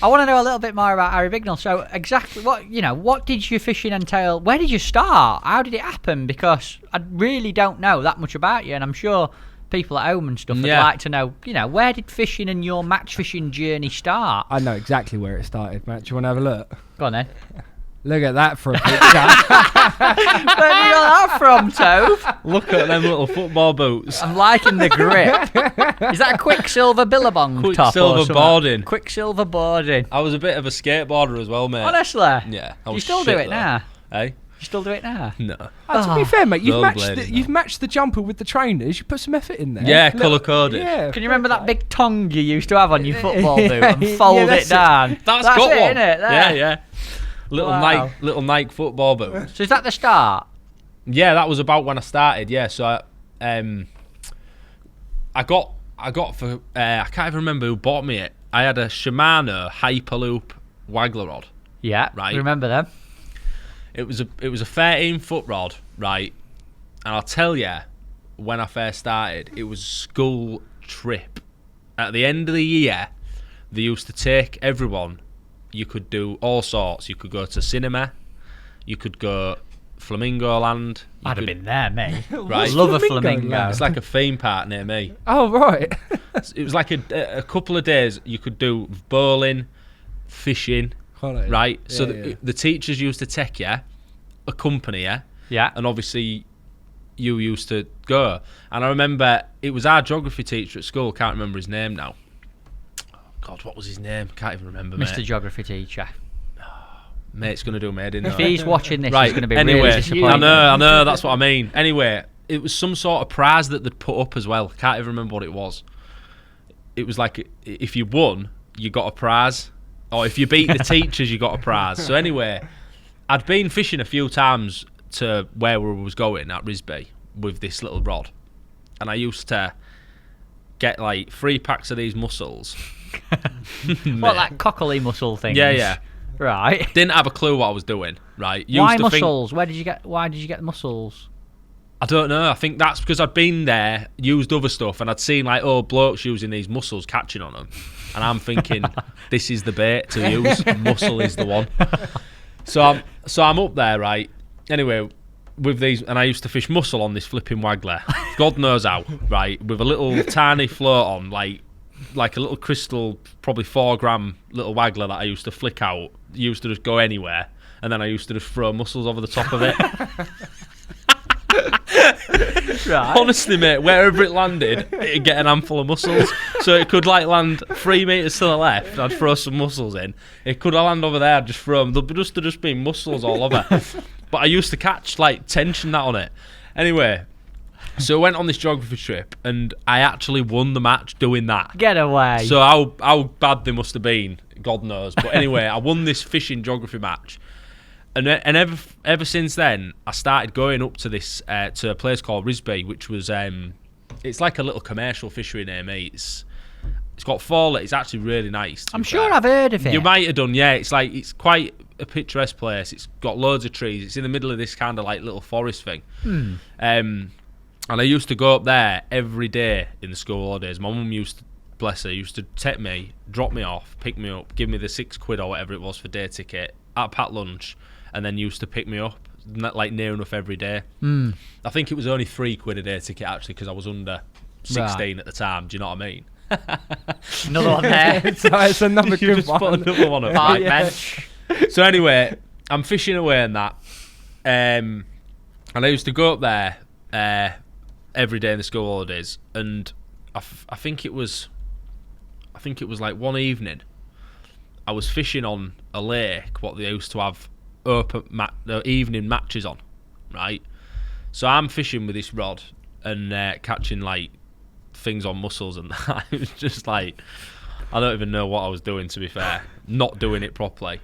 want to know a little bit more about Harry Bignell. So exactly what did your fishing entail? Where did you start? How did it happen? Because I really don't know that much about you, and I'm sure people at home and stuff would Yeah. like to know, where did fishing and your match fishing journey start? I know exactly where it started, Matt. Do you want to have a look? Go on then. Look at that for a picture. Where did you got that from, Tove? Look at them little football boots. I'm liking the grip. Is that a Quicksilver Billabong top? Quicksilver or something? boarding. Quicksilver boarding. I was a bit of a skateboarder as well, mate. Honestly? Yeah. I You was still do shit, it though. now? Hey? You still do it now? No. To be fair, mate, Rollerblading, you've matched the jumper with the trainers. You put some effort in there. Yeah, Look- colour-coded. Yeah. Can you remember that big tongue you used to have on your football boot Yeah, and fold yeah, it that's it. down? That's got it, one. innit? There. Yeah. Little Wow. Nike football boots. So is that the start? Yeah, that was about when I started. Yeah, so I got for I can't even remember who bought me it. I had a Shimano Hyperloop waggler rod. Yeah, Right. remember them. It was a 13-foot rod, right? And I'll tell you, when I first started, it was a school trip. At the end of the year, they used to take everyone. You could do all sorts. You could go to cinema. You could go Flamingo Land. You I'd have could- been there, mate. Right. Love a Flamingo flamingo. Land? It's like a theme park near me. Oh, right. It was like a couple of days. You could do bowling, fishing, Quality. right? So Yeah. the teachers used to take you, accompany you, Yeah. and obviously you used to go. And I remember it was our geography teacher at school. Can't remember his name now. Oh, God, what was his name? Can't even remember. Mr. Mate. Geography teacher. Mate's gonna do me head in. If though. he's watching this, Right. he's going to be Anyway, really disappointed. I know. That's what I mean. Anyway, it was some sort of prize that they'd put up as well. Can't even remember what it was. It was like if you won, you got a prize, or if you beat the teachers, you got a prize. So anyway, I'd been fishing a few times to where we was going at Risby with this little rod, and I used to get like 3 packs of these mussels. What, like cockily mussel things? Yeah. Right. Didn't have a clue what I was doing. Right. Why to think- mussels? Why did you get the mussels? I don't know. I think that's because I'd been there, used other stuff, and I'd seen like blokes using these mussels, catching on them, and I'm thinking this is the bait to use. Mussel is the one. So I'm up there, right? Anyway, with these, and I used to fish mussel on this flipping waggler. God knows how, right? With a little tiny float on, like a little crystal, probably 4 gram little waggler that I used to flick out. Used to just go anywhere, and then I used to just throw mussels over the top of it. Right. Honestly, mate, wherever it landed, it'd get an handful of mussels. So it could like land 3 meters to the left. I'd throw some mussels in. It could land over there. I'd just throw them. There'd just be mussels all over. But I used to catch like tension that on it. Anyway, so I went on this geography trip, and I actually won the match doing that. Get away. So how bad they must have been, God knows. But anyway, I won this fishing geography match. And ever since then, I started going up to this to a place called Risby, which was it's like a little commercial fishery near me. It's got 4 lakes. It's actually really nice. I'm sure I've heard of it. You might have done, yeah. It's quite a picturesque place. It's got loads of trees. It's in the middle of this kind of like little forest thing. And I used to go up there every day in the school holidays. My mum bless her, used to take me, drop me off, pick me up, give me the £6 or whatever it was for day ticket at packed lunch, and then used to pick me up like near enough every day. I think it was only £3 a day ticket actually because I was under 16 at the time. Do you know what I mean? Another one there. It's another You good just one. put another one up. Park Yeah. bench. So anyway, I'm fishing away and that, and I used to go up there every day in the school holidays, and I think it was like one evening I was fishing on a lake what they used to have open evening matches on, right? So I'm fishing with this rod and catching like things on mussels and that. It was just like, I don't even know what I was doing, to be fair. Not doing it properly.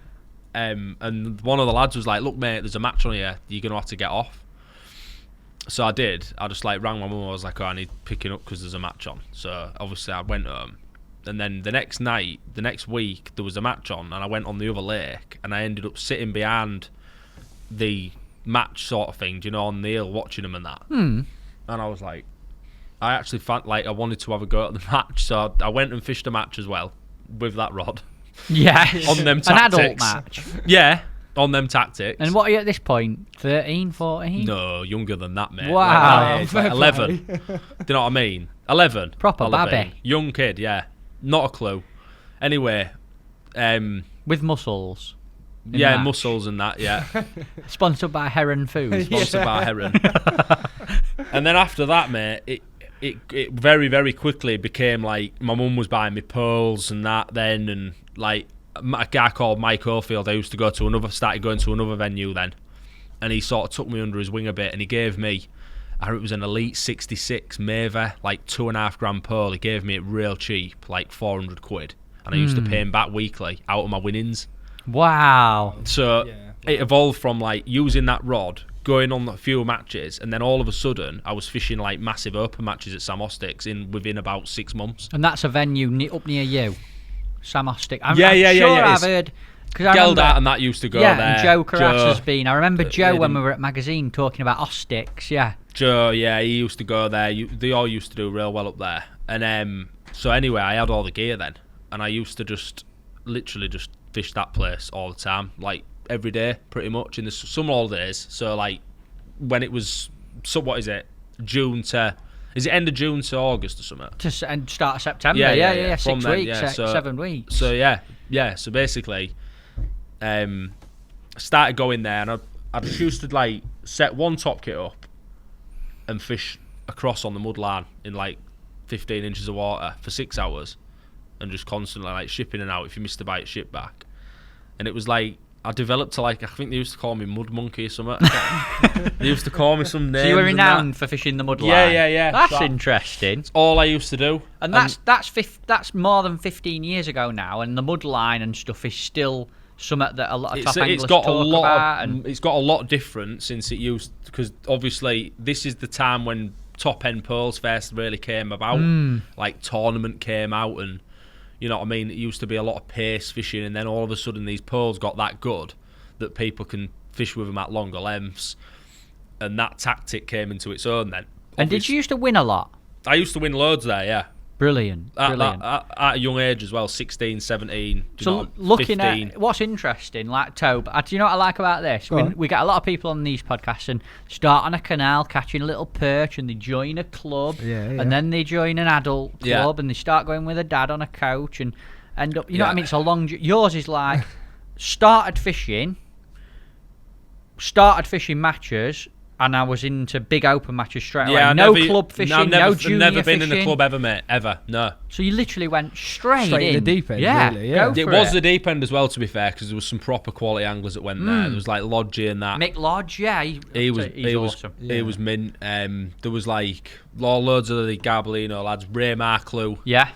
And one of the lads was like, look mate, there's a match on here, you're going to have to get off. So I did. I just like rang my mum. I was like, oh, I need picking up because there's a match on. So obviously I went home. And then the next week, there was a match on, and I went on the other lake, and I ended up sitting behind the match sort of thing, do you know, on the hill, watching them and that. And I was like, I actually felt like I wanted to have a go at the match, so I went and fished a match as well with that rod. Yeah. On them tactics. An adult match. Yeah, on them tactics. And what are you at this point? 13, 14? No, younger than that, mate. Wow. Like 11. Do you know what I mean? 11. Proper I'll have babby. been. Young kid, yeah. Not a clue. Anyway, With mussels. yeah, match. mussels and that, yeah. Sponsored by Heron Foods. Sponsored by Heron. And then after that, mate, it very, very quickly became like my mum was buying me pearls and that then, and like a guy called Mike Oldfield, I started going to another venue then, and he sort of took me under his wing a bit, and he gave me, I think it was an Elite 66 Maver, like 2.5 gram pearl. He gave me it real cheap, like £400, and I used to pay him back weekly out of my winnings. Wow. So it evolved from like using that rod, going on a few matches, and then all of a sudden I was fishing like massive open matches at Sam Ostick's within about 6 months. And that's a venue up near you, Sam Ostick. I'm Yeah, sure yeah, I've heard. Because Geldart and that used to go there. And Joe Carras has been. I remember Joe when didn't- we were at magazine talking about Ostick's. Yeah. Joe, yeah, he used to go there. They all used to do real well up there. And so anyway, I had all the gear then, and I used to just literally just fish that place all the time, like every day, pretty much in the summer holidays. So like when it was, so what is it? Is it end of June to August or something? And start of September. Yeah, Yeah. From 6 then, weeks, yeah, so- 7 weeks. So yeah. So basically, I started going there, and I just used to like set one top kit up and fish across on the mud line in like 15 inches of water for 6 hours, and just constantly like shipping and out. If you missed a bite, ship back. And it was like I developed to like, I think they used to call me Mud Monkey or something. They used to call me some names. So you were and renowned that. for fishing the mud line. Yeah. That's interesting. All I used to do. And that's more than 15 years ago now, and the mud line and stuff is still something that a lot of top anglers talk about. It's got a lot different since it used, because obviously this is the time when top end pearls first really came about. Like tournament came out, and you know what I mean. It used to be a lot of pace fishing, and then all of a sudden these pearls got that good that people can fish with them at longer lengths, and that tactic came into its own then. And did you used to win a lot? I used to win loads there, yeah. Brilliant. At a young age as well, 16, 17. So looking 15. at what's interesting, like Tobe, do you know what I like about this? Go on. We get a lot of people on these podcasts and start on a canal catching a little perch, and they join a club, and then they join an adult club, and they start going with a dad on a coach and end up, you know what I mean? It's a long. Yours is like started fishing matches. And I was into big open matches straight away. No club fishing, no junior never been fishing. in a club ever, mate. Ever, no. So you literally went straight in in. the deep end, yeah, really, yeah. go It for was the deep end as well, to be fair, because there was some proper quality anglers that went there. There was like Lodgy and that. Mick Lodge, yeah, he's awesome. He was mint. There was like loads of the Gabellino lads. Ray Marklew. Yeah.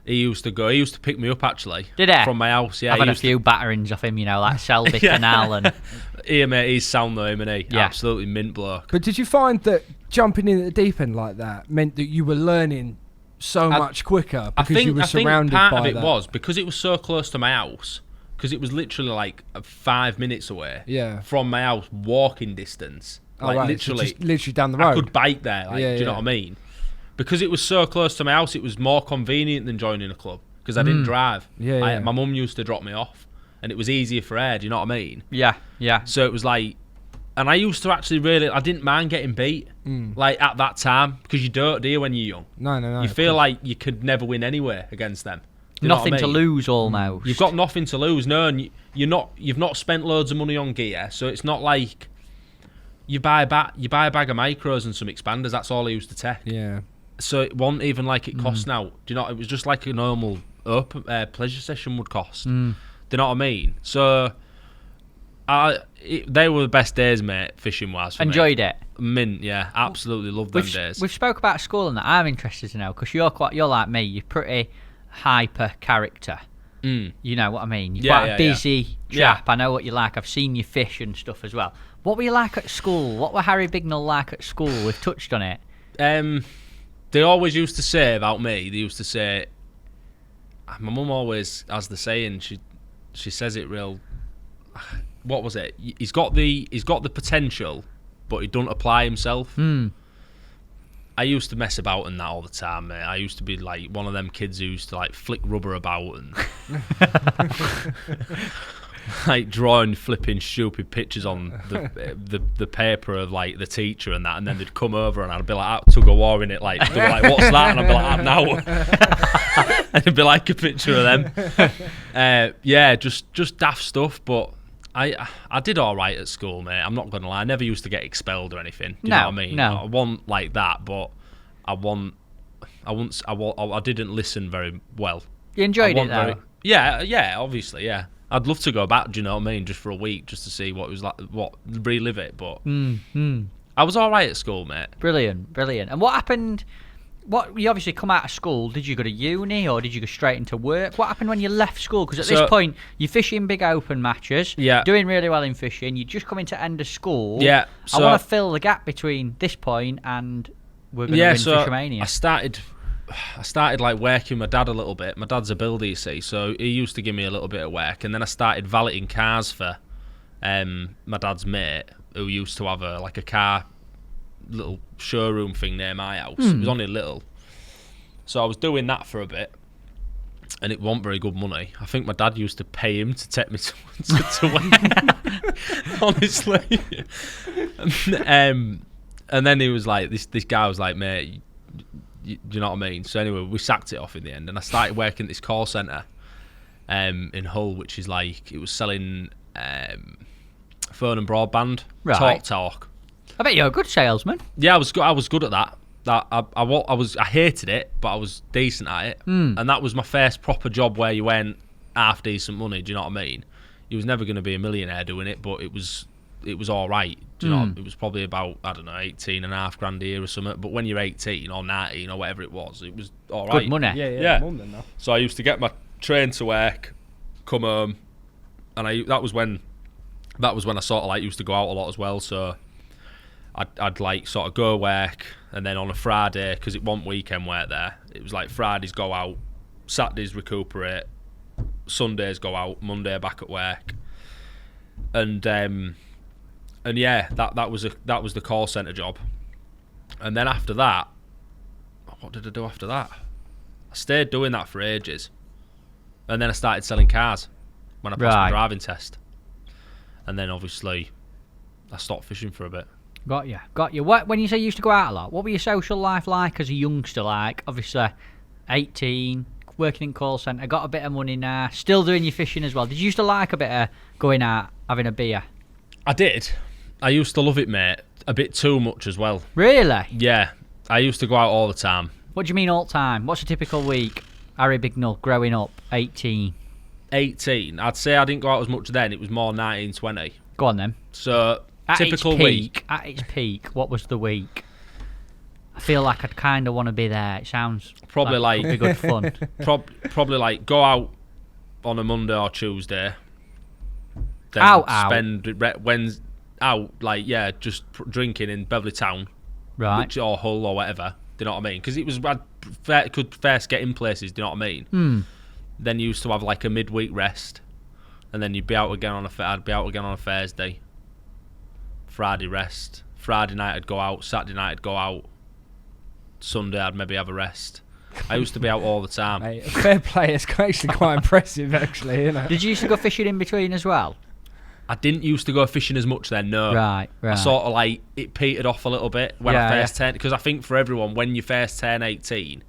He used to go. He used to pick me up actually. Did he? From my house. Yeah. I've had a few batterings off him, you know, like Selby Canal and. Yeah, mate, he's sound though, isn't he? Yeah. Absolutely mint bloke. But did you find that jumping in at the deep end like that meant that you were learning so much quicker I because think, you were surrounded part by of it that. was because it was so close to my house, because it was literally like 5 minutes away from my house, walking distance. Like literally, so just literally down the road. I could bike there. Like, do you know what I mean? Because it was so close to my house, it was more convenient than joining a club because I didn't drive. My mum used to drop me off, and it was easier for her. Do you know what I mean? Yeah. So it was like, and I used to actually I didn't mind getting beat, like at that time, because you don't, do you, when you're young? No. You feel like you could never win anyway against them. Nothing to lose, almost. You've got nothing to lose, no, and you've not spent loads of money on gear, so it's not like you buy a bag of micros and some expanders. That's all I used to take. Yeah. So it wasn't even like it costs now. Do you know? It was just like a normal open pleasure session would cost. Do you know what I mean? So they were the best days, mate, fishing wise. Enjoyed it. Mint, yeah, absolutely loved them days. We've spoke about school and that. I'm interested to know because you're like me. You're pretty hyper character. You know what I mean? You're quite a busy chap. I know what you like. I've seen you fish and stuff as well. What were you like at school? What were Harry Bignell like at school? We've touched on it. They always used to say about me. They used to say, my mum always has the saying. She says it real. What was it? He's got the potential, but he don't apply himself. I used to mess about in that all the time, mate. I used to be like one of them kids who used to like flick rubber about and like drawing flipping stupid pictures on the paper of like the teacher and that, and then they'd come over and I'd be like tug of war in it, like they were like, what's that? And I'd be like, now. And it'd be like a picture of them. Just daft stuff, but I did all right at school, mate. I'm not gonna lie. I never used to get expelled or anything. Do you know what I mean? No. I wasn't like that, but I didn't listen very well. You enjoyed it though. Yeah, obviously, yeah. I'd love to go back. Do you know what I mean? Just for a week, just to see what it was like, relive it. But I was all right at school, mate. Brilliant. And what happened? You obviously come out of school. Did you go to uni or did you go straight into work? What happened when you left school? Because at this point, you're fishing big open matches. Yeah. Doing really well in fishing. You're just coming to end of school. Yeah. I want to fill the gap between this point and we're going to win Fishermania. I started like working with my dad a little bit. My dad's a builder, you see, so he used to give me a little bit of work, and then I started valeting cars for my dad's mate, who used to have a car little showroom thing near my house. It was only little, so I was doing that for a bit, and it wasn't very good money. I think my dad used to pay him to take me to work, honestly. And then he was like, this guy was like, mate, do you know what I mean? So anyway, we sacked it off in the end, and I started working at this call centre in Hull, which is like, it was selling phone and broadband, talk. I bet you're a good salesman. Yeah, I was good at that. I hated it, but I was decent at it, and that was my first proper job where you went half decent money. Do you know what I mean? You was never going to be a millionaire doing it, but it was all right. Do you know? It was probably about, I don't know, 18.5 grand a year or something. But when you're 18 or 19 or whatever it was all right. Good money. Yeah. Then, so I used to get my train to work, come home, and that was when I sort of like used to go out a lot as well. So I'd like sort of go work, and then on a Friday, because it wasn't weekend work there, it was like Fridays go out, Saturdays recuperate, Sundays go out, Monday back at work, and yeah, that was the call centre job. And then after that, what did I do after that? I stayed doing that for ages, and then I started selling cars when I passed my driving test, and then obviously I stopped fishing for a bit. Got you. What, when you say you used to go out a lot, what were your social life like as a youngster? Like, obviously, 18, working in call centre, got a bit of money now, still doing your fishing as well. Did you used to like a bit of going out, having a beer? I did. I used to love it, mate. A bit too much as well. Really? Yeah. I used to go out all the time. What do you mean all the time? What's a typical week? Harry Bignell, growing up, 18. 18. I'd say I didn't go out as much then. It was more 19, 20. Go on then. So, At typical week. At its peak, what was the week? I feel like I'd kind of want to be there. It sounds probably like it'd be good fun. Probably like go out on a Monday or Tuesday. Then spend Wednesday out, like, yeah, just drinking in Beverley Town, right, or Hull or whatever. Do you know what I mean? Because it was could first get in places. Do you know what I mean? Then you used to have like a midweek rest, and then you'd be out again on I'd be out again on a Thursday. Friday rest. Friday night I'd go out. Saturday night I'd go out. Sunday I'd maybe have a rest. I used to be out all the time. Mate, fair play. It's actually quite impressive, actually. Isn't it? Did you used to go fishing in between as well? I didn't used to go fishing as much then, no. Right. I sort of like, it petered off a little bit when I first turned, because I think for everyone, when you first turn 18,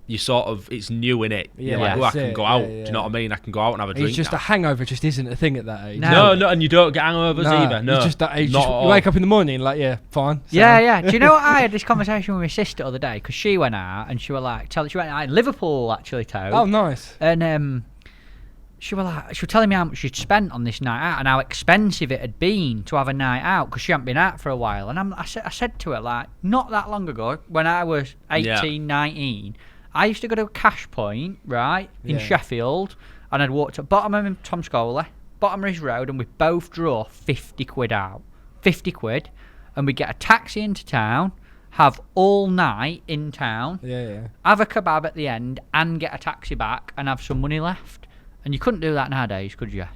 you sort of, it's new in it. Yeah, You're like, I can go out. Yeah. Do you know what I mean? I can go out and have a drink. It's just now. a hangover just isn't a thing at that age. No, and you don't get hangovers either. No, you just that age. Not You at all. wake up in the morning like, yeah, fine. Yeah. Do you know what? I had this conversation with my sister the other day because she went out and she was like, she went out in Liverpool actually, Toe. Oh, nice. And she was telling me how much she'd spent on this night out and how expensive it had been to have a night out because she hadn't been out for a while. And I said to her, like, not that long ago, when I was 18, 19, I used to go to a cash point, right, in Sheffield, and I'd walk to bottom of Tom Scully, bottom of his road, and we both draw 50 quid out. 50 quid, and we'd get a taxi into town, have all night in town, have a kebab at the end, and get a taxi back, and have some money left. And you couldn't do that nowadays, could you?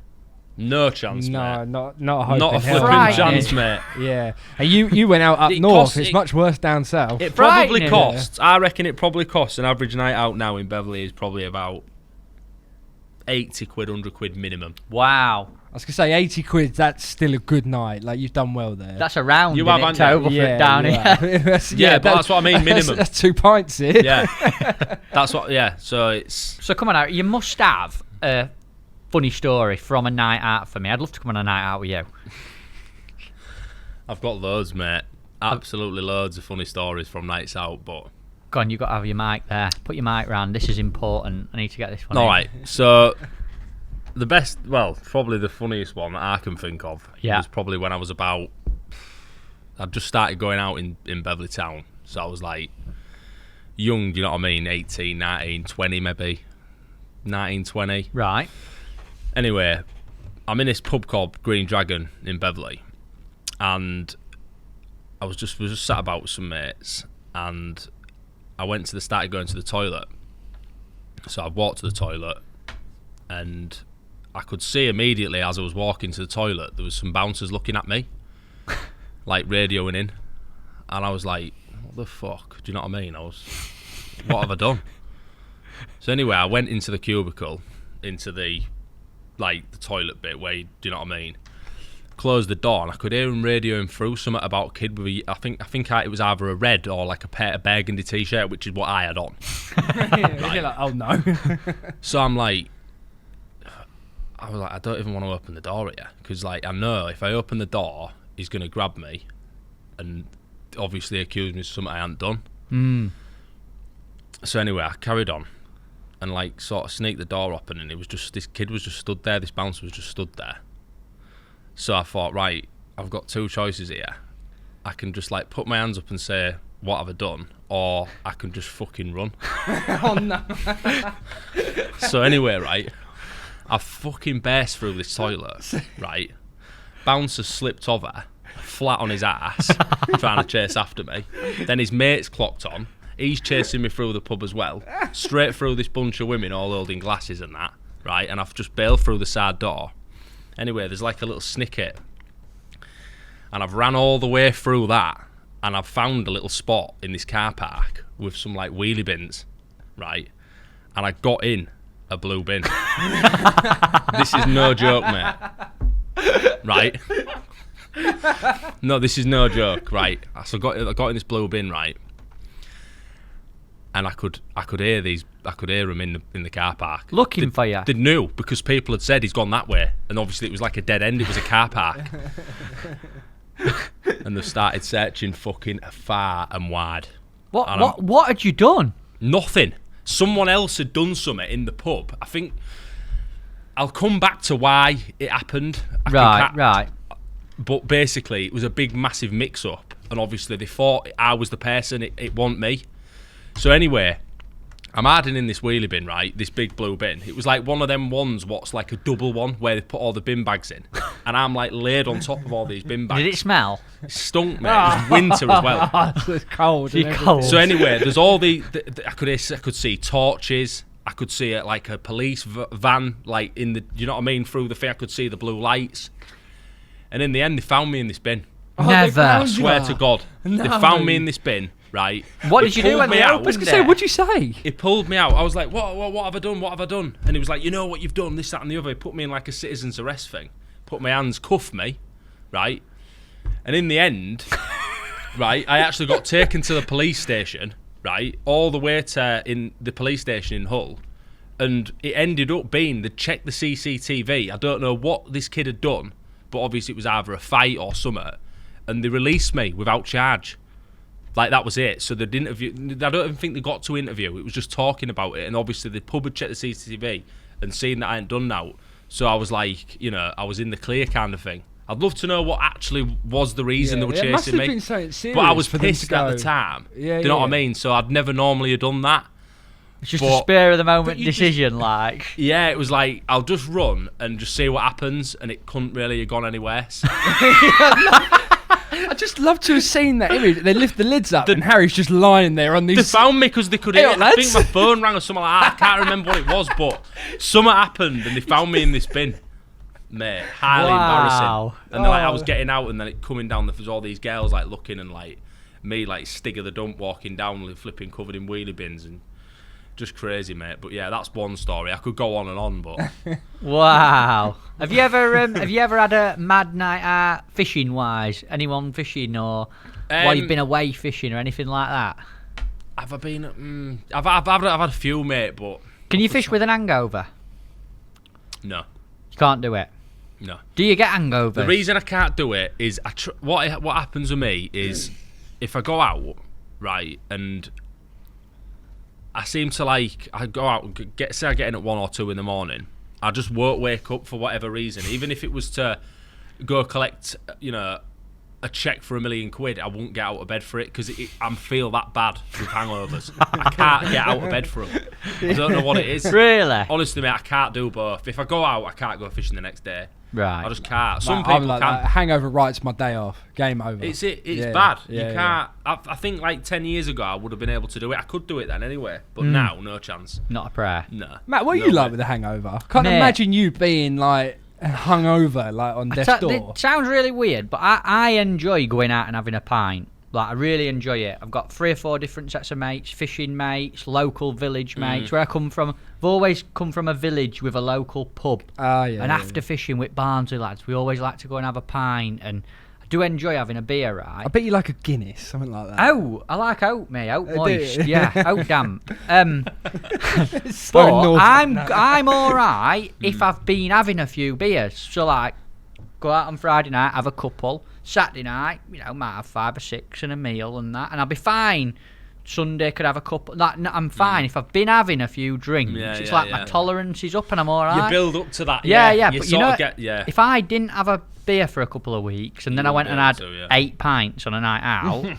No chance, No, mate. not a hope Not a in hell. flipping chance, mate. Yeah. And you went out up It north. costs- It's much worse down south. It probably Frightening. costs, I reckon it probably costs, an average night out now in Beverley is probably about 80 quid, 100 quid minimum. Wow. I was going to say 80 quid, that's still a good night. Like, you've done well there. That's a round, You innit, haven't Toe, you? for down here. That's, Yeah, but that's what I mean, minimum. That's 2 pints here. Yeah. That's what, so it's... So come on out, you must have a funny story from a night out for me. I'd love to come on a night out with you. I've got loads, mate. Absolutely loads of funny stories from nights out, but... Go on, you've got to have your mic there. Put your mic round. This is important. I need to get this one in. Alright, so... The best, probably the funniest one that I can think of was probably when I was about... I'd just started going out in Beverley Town. So I was like... Young, do you know what I mean? 18, 19, 20 maybe. 19, 20. Right. Anyway, I'm in this pub called Green Dragon in Beverley. And I was just sat about with some mates. And I started going to the toilet. So I walked to the toilet. And... I could see immediately as I was walking to the toilet, there was some bouncers looking at me, like radioing in, and I was like, "What the fuck?" Do you know what I mean? What have I done? So anyway, I went into the cubicle, into the toilet bit where do you know what I mean? Closed the door, and I could hear him radioing through something about a kid with I think it was either a red or like a burgundy t-shirt, which is what I had on. You're like, oh no. So I'm like. I was like, I don't even want to open the door at you because, like, I know if I open the door, he's going to grab me and obviously accuse me of something I hadn't done. So anyway, I carried on and, like, sort of sneaked the door open, and it was just this kid was just stood there, this bouncer was just stood there. So I thought, right, I've got 2 choices here. I can just, like, put my hands up and say, what have I done? Or I can just fucking run. Oh no. So anyway, right. I fucking burst through this toilet, right? Bouncer slipped over, flat on his ass, trying to chase after me. Then his mate's clocked on. He's chasing me through the pub as well. Straight through this bunch of women all holding glasses and that, right? And I've just bailed through the side door. Anyway, there's like a little snicket. And I've ran all the way through that. And I've found a little spot in this car park with some like wheelie bins, right? And I got in a blue bin. This is no joke, mate. Right? No, this is no joke, right? So I got in this blue bin, right? And I could hear them in the car park. Looking for you. They knew because people had said he's gone that way, and obviously it was like a dead end. It was a car park. And they started searching fucking far and wide. What had you done? Nothing. Someone else had done something in the pub. I think I'll come back to why it happened. Right. But basically, it was a big, massive mix-up, and obviously they thought I was the person. It wasn't me. So anyway, I'm harding in this wheelie bin, right? This big blue bin. It was like one of them ones what's like a double one where they put all the bin bags in. And I'm like laid on top of all these bin bags. Did it smell? It stunk, mate. It was winter as well. So it's cold. and everything. cold. So anyway, there's all the I could see torches. I could see like a police van, like in the, you know what I mean, through the thing. I could see the blue lights. And in the end, they found me in this bin. Never. I swear to God, they found me in this bin. Right. What did you do when they I was opened going to say, it? what'd you say? He pulled me out. I was like, what have I done? What have I done? And he was like, you know what you've done, this, that and the other. He put me in like a citizen's arrest thing. Put my hands, cuffed me, right? And in the end, right, I actually got taken to the police station, right? All the way to in the police station in Hull. And it ended up being, they checked the CCTV. I don't know what this kid had done, but obviously it was either a fight or something. And they released me without charge. Like, that was it. So they didn't interview. I don't even think they got to interview. It was just talking about it. And obviously the pub had checked the CCTV and seen that I hadn't done that. So I was like, you know, I was in the clear kind of thing. I'd love to know what actually was the reason they were chasing it must have me. been something serious But I was for them pissed to at go. the time. Yeah, Do you know what I mean? So I'd never normally have done that. It's just But- a spur of the moment you decision, like. Yeah, it was like, I'll just run and just see what happens. And it couldn't really have gone anywhere. So I just love to have seen that image. They lift the lids up and Harry's just lying there on they these... found me because they could Hey, hear it. I lads. think my phone rang or something like that. I can't remember what it was, but something happened and they found me in this bin. Mate, highly Wow. embarrassing. And then like, I was getting out and then it coming down, there's all these girls like looking and like me like Stig of the Dump walking down, like, flipping covered in wheelie bins and just crazy, mate. But yeah, that's one story. I could go on and on, but Wow. Have you ever had a mad night out fishing wise? Anyone fishing or while you've been away fishing or anything like that? have I been? I've had a few, mate, but Can you fish with an hangover? no. You can't do it. No. Do you get hangovers? The reason I can't do it is what happens with me is if I go out, right, and I seem to like, I go out, say I get in at 1 or 2 in the morning, I just won't wake up for whatever reason. Even if it was to go collect, you know, a cheque for £1 million, I won't get out of bed for it because I feel that bad with hangovers. I can't get out of bed for them. I don't know what it is. Really? Honestly, mate, I can't do both. If I go out, I can't go fishing the next day. Right. I just can't. Some I'm people like can. that. Hangover writes my day off. Game over. It's Yeah, bad. yeah, You can't. I think like 10 years ago, I would have been able to do it. I could do it then anyway. But now, no chance. Not a prayer. No. Matt, what are No you like way. with the hangover? Can't Mate. imagine you being like hungover, like on death's door. It sounds really weird, but I enjoy going out and having a pint. Like, I really enjoy it. I've got 3 or 4 different sets of mates, fishing mates, local village mates. Where I come from, I've always come from a village with a local pub. Ah, yeah. And yeah, after fishing with Barnsley lads, we always like to go and have a pint. And I do enjoy having a beer, right? I bet you like a Guinness, something like that. Oh, I like oat, mate. Oat do moist. you? Yeah, oat damp. It's so But northern. I'm all right if I've been having a few beers. So, like, go out on Friday night, have a couple. Saturday night, you know, might have 5 or 6 and a meal and that, and I'll be fine. Sunday could have a couple. I'm fine if I've been having a few drinks. Yeah, It's yeah, like yeah. my tolerance is up and I'm all right. You build up to that. Yeah. You But sort you know, of get, yeah. if I didn't have a beer for a couple of weeks and then I went and had wouldn't be able 8 pints on a night out,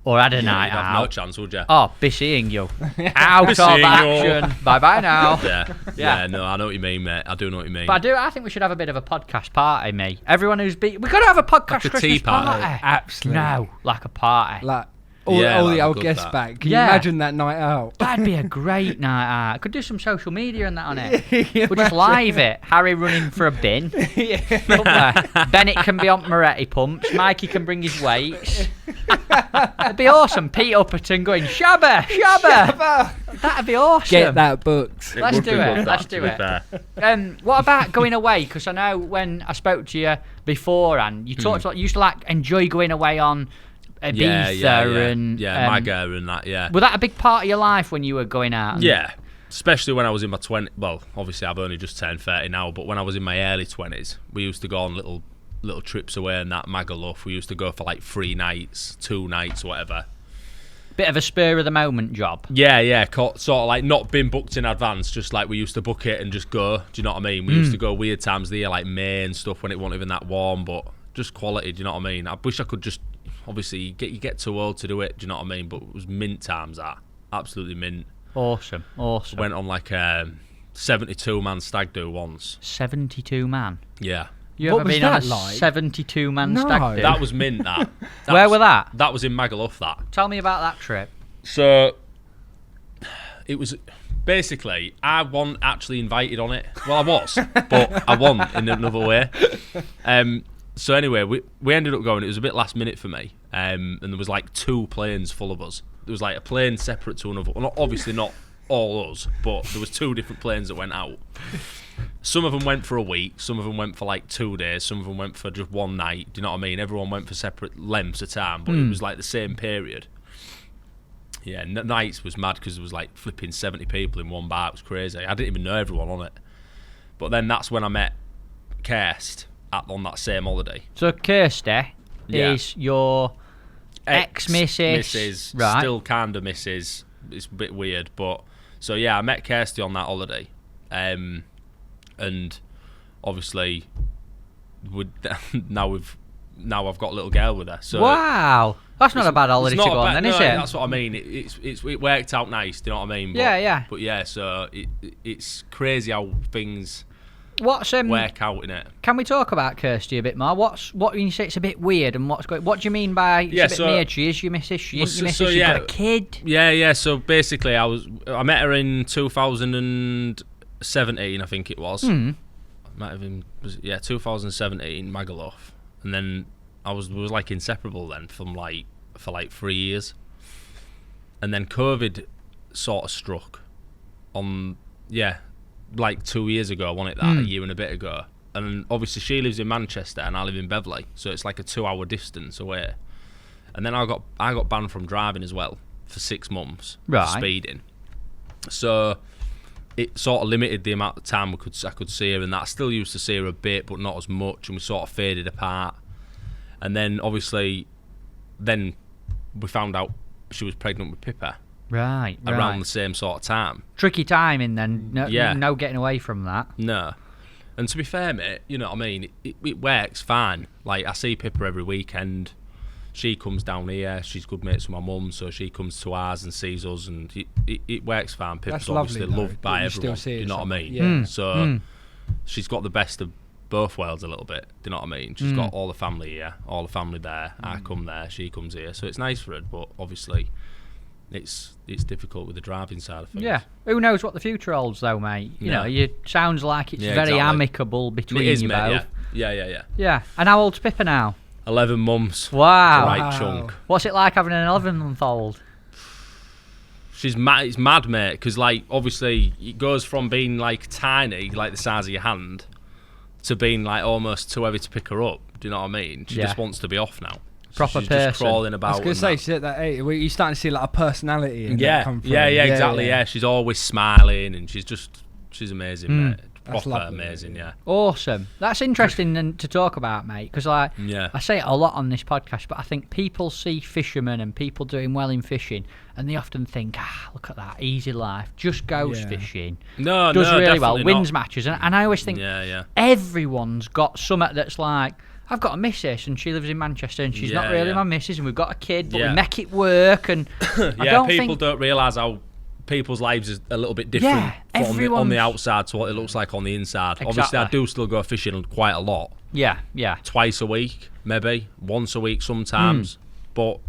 or had a night You'd have no out, chance, would you? oh, be seeing you out of seeing you. action. Bye bye now. Yeah. Yeah. Yeah, no, I know what you mean, mate. I do know what you mean. But I think we should have a bit of a podcast party, me. Everyone who's we've got to have a podcast Like a Christmas tea party. Absolutely. No, like a party. Like all, Yeah, all that'd the be old good, guests that. back. Can Yeah. you imagine that night out? That'd be a great night out. Could do some social media and that on it. Yeah, We'll just live it. Harry running for a bin. Up there. Bennett can be on Moretti pumps. Mikey can bring his weights. It'd be awesome. Pete Upperton going, Shabba, Shabba. That'd be awesome. Get that booked. Let's would do be it. good, Let's that, do to be it. fair. What about going away? Because I know when I spoke to you beforehand, you talked about you used to like enjoy going away on Ibiza and Maga and that, yeah. was that a big part of your life when you were going out? Yeah, especially when I was in my 20s. Well, obviously I've only just turned 30 now, but when I was in my early 20s, we used to go on little trips away and that Magaluf. We used to go for like 3 nights, 2 nights, whatever. Bit of a spur of the moment job. Yeah, sort of like not been booked in advance, just like we used to book it and just go. Do you know what I mean? We used to go weird times of the year, like May and stuff, when it wasn't even that warm, but just quality. Do you know what I mean? I wish I could just, obviously, you get too old to do it. Do you know what I mean? But it was mint times, that absolutely mint. Awesome. Went on like a 72-man stag do once. 72 man. Yeah. You What ever was been on a that like? 72 man No. stag do? That was mint, that. Where was that? That was in Magaluf, that. Tell me about that trip. So, it was... Basically, I wasn't actually invited on it. Well, I was, but I won in another way. So anyway, we ended up going. It was a bit last minute for me, and there was like 2 planes full of us. There was like a plane separate to another. Well, obviously not all us, but there was 2 different planes that went out. Some of them went for a week, some of them went for like 2 days, some of them went for just one night. Do you know what I mean? Everyone went for separate lengths of time, but it was like the same period. Yeah, nights was mad because there was like flipping 70 people in one bar. It was crazy. I didn't even know everyone on it. But then that's when I met Kirst on that same holiday. So Kirsty is your ex-missus, right? Still kind of missus. It's a bit weird, but so yeah, I met Kirsty on that holiday, and obviously, now I've got a little girl with her. So wow, that's not a bad holiday to go on, then, is it? That's what I mean. It worked out nice. Do you know what I mean? But, Yeah. But yeah, so it's crazy how things What's work out in it. Can we talk about Kirsty a bit more? What when you say it's a bit weird, and what do you mean by it's a bit weird? She is your missus. She ain't your missus. You've got a kid. Yeah. So basically, I met her in 2017, I think it was. Might have been 2017, Magaluf, and then we was like inseparable then for like 3 years, and then COVID sort of struck on like 2 years ago, wasn't it that? A year and a bit ago. And obviously she lives in Manchester and I live in Beverley, so it's like a 2-hour distance away. And then I got banned from driving as well for 6 months for speeding. So it sort of limited the amount of time I could see her, and that I still used to see her a bit, but not as much, and we sort of faded apart. And then obviously we found out she was pregnant with Pippa. Right. Around the same sort of time. Tricky timing then. No getting away from that. No. And to be fair, mate, you know what I mean? It works fine. Like, I see Pippa every weekend. She comes down here. She's good mates with my mum, so she comes to ours and sees us, and it works fine. Pippa's obviously loved by everyone. You know what I mean? Yeah. So she's got the best of both worlds a little bit. Do you know what I mean? She's got all the family here, all the family there. I come there, she comes here. So it's nice for her, but obviously it's difficult with the driving side of things. Yeah. Who knows what the future holds, though, mate? You know, sounds like it's very exactly. amicable between you both. Yeah. Yeah. And how old's Pippa now? 11 months. Wow. Right chunk. What's it like having an 11-month-old? She's mad. It's mad, mate. Because like obviously it goes from being like tiny, like the size of your hand, to being like almost too heavy to pick her up. Do you know what I mean? She just wants to be off now. Proper she's person. Just crawling about. I was going to say, she's at that age where you're starting to see like a personality in that come from. Yeah, exactly. Yeah, she's always smiling, and she's amazing, mate. Proper lovely, amazing, yeah. Awesome. That's interesting to talk about, mate, because I say it a lot on this podcast, but I think people see fishermen and people doing well in fishing, and they often think, look at that, easy life, just goes fishing. No, does really well, definitely wins not. matches, and I always think everyone's got something that's like, I've got a missus and she lives in Manchester and she's not really my missus, and we've got a kid, but we make it work, and people don't realise how people's lives is a little bit different on the outside to what it looks like on the inside. Exactly. Obviously, I do still go fishing quite a lot. Yeah. Twice a week, maybe once a week sometimes. But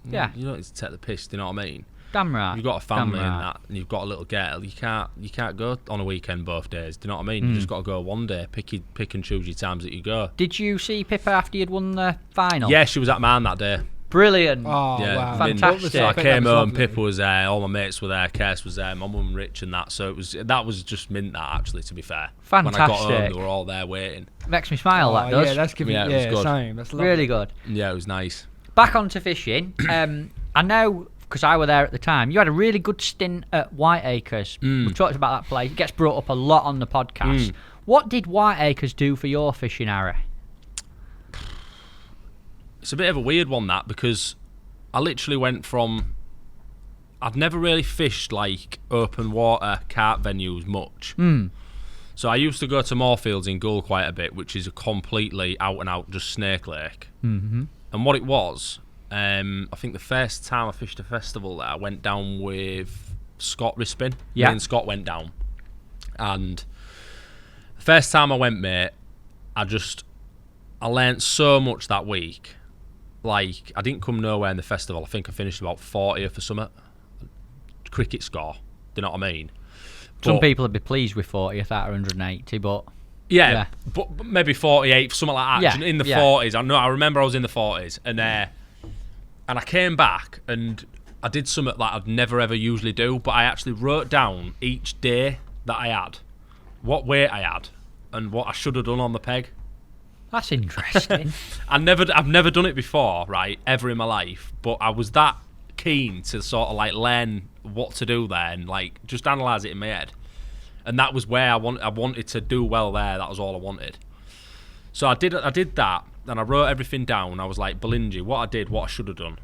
you don't need to take the piss. Do you know what I mean? Damn right. You've got a family in that, and you've got a little girl. You can't go on a weekend both days. Do you know what I mean? You just got to go one day. Pick and choose your times that you go. Did you see Pippa after you'd won the final? Yeah, she was at mine that day. Brilliant. Oh, yeah, wow. Fantastic. So I came home, Pippa was there, all my mates were there, Kirst was there, my mum Rich and that. So that was just mint, that actually, to be fair. Fantastic. When I got home, they were all there waiting. Makes me smile, that does. Yeah, that's giving it was good. Same. That's lovely. Really good. Yeah, it was nice. Back onto fishing. I know, because I were there at the time, you had a really good stint at Whiteacres. We've talked about that place. It gets brought up a lot on the podcast. What did Whiteacres do for your fishing, Harry? It's a bit of a weird one, that, because I literally went from... I've never really fished like open water carp venues much. So I used to go to Moorfields in Goole quite a bit, which is a completely out and out just snake lake. And what it was, I think the first time I fished a festival there, I went down with Scott Rispin. Yeah. Me and Scott went down. And the first time I went, mate, I learnt so much that week. Like, I didn't come nowhere in the festival. I think I finished about 40th or something. Cricket score. Do you know what I mean? Some people would be pleased with 40th out of 180, but... Yeah, but maybe 48, something like that. Yeah, In the 40s. I remember I was in the 40s. And I came back and I did something that I'd never ever usually do, but I actually wrote down each day that I had, what weight I had, and what I should have done on the peg. That's interesting. I've never done it before, right, ever in my life, but I was that keen to sort of like learn what to do there and like just analyse it in my head. And that was where I wanted to do well there. That was all I wanted. So I did that, and I wrote everything down. I was like, Belingi, what I did, what I should have done.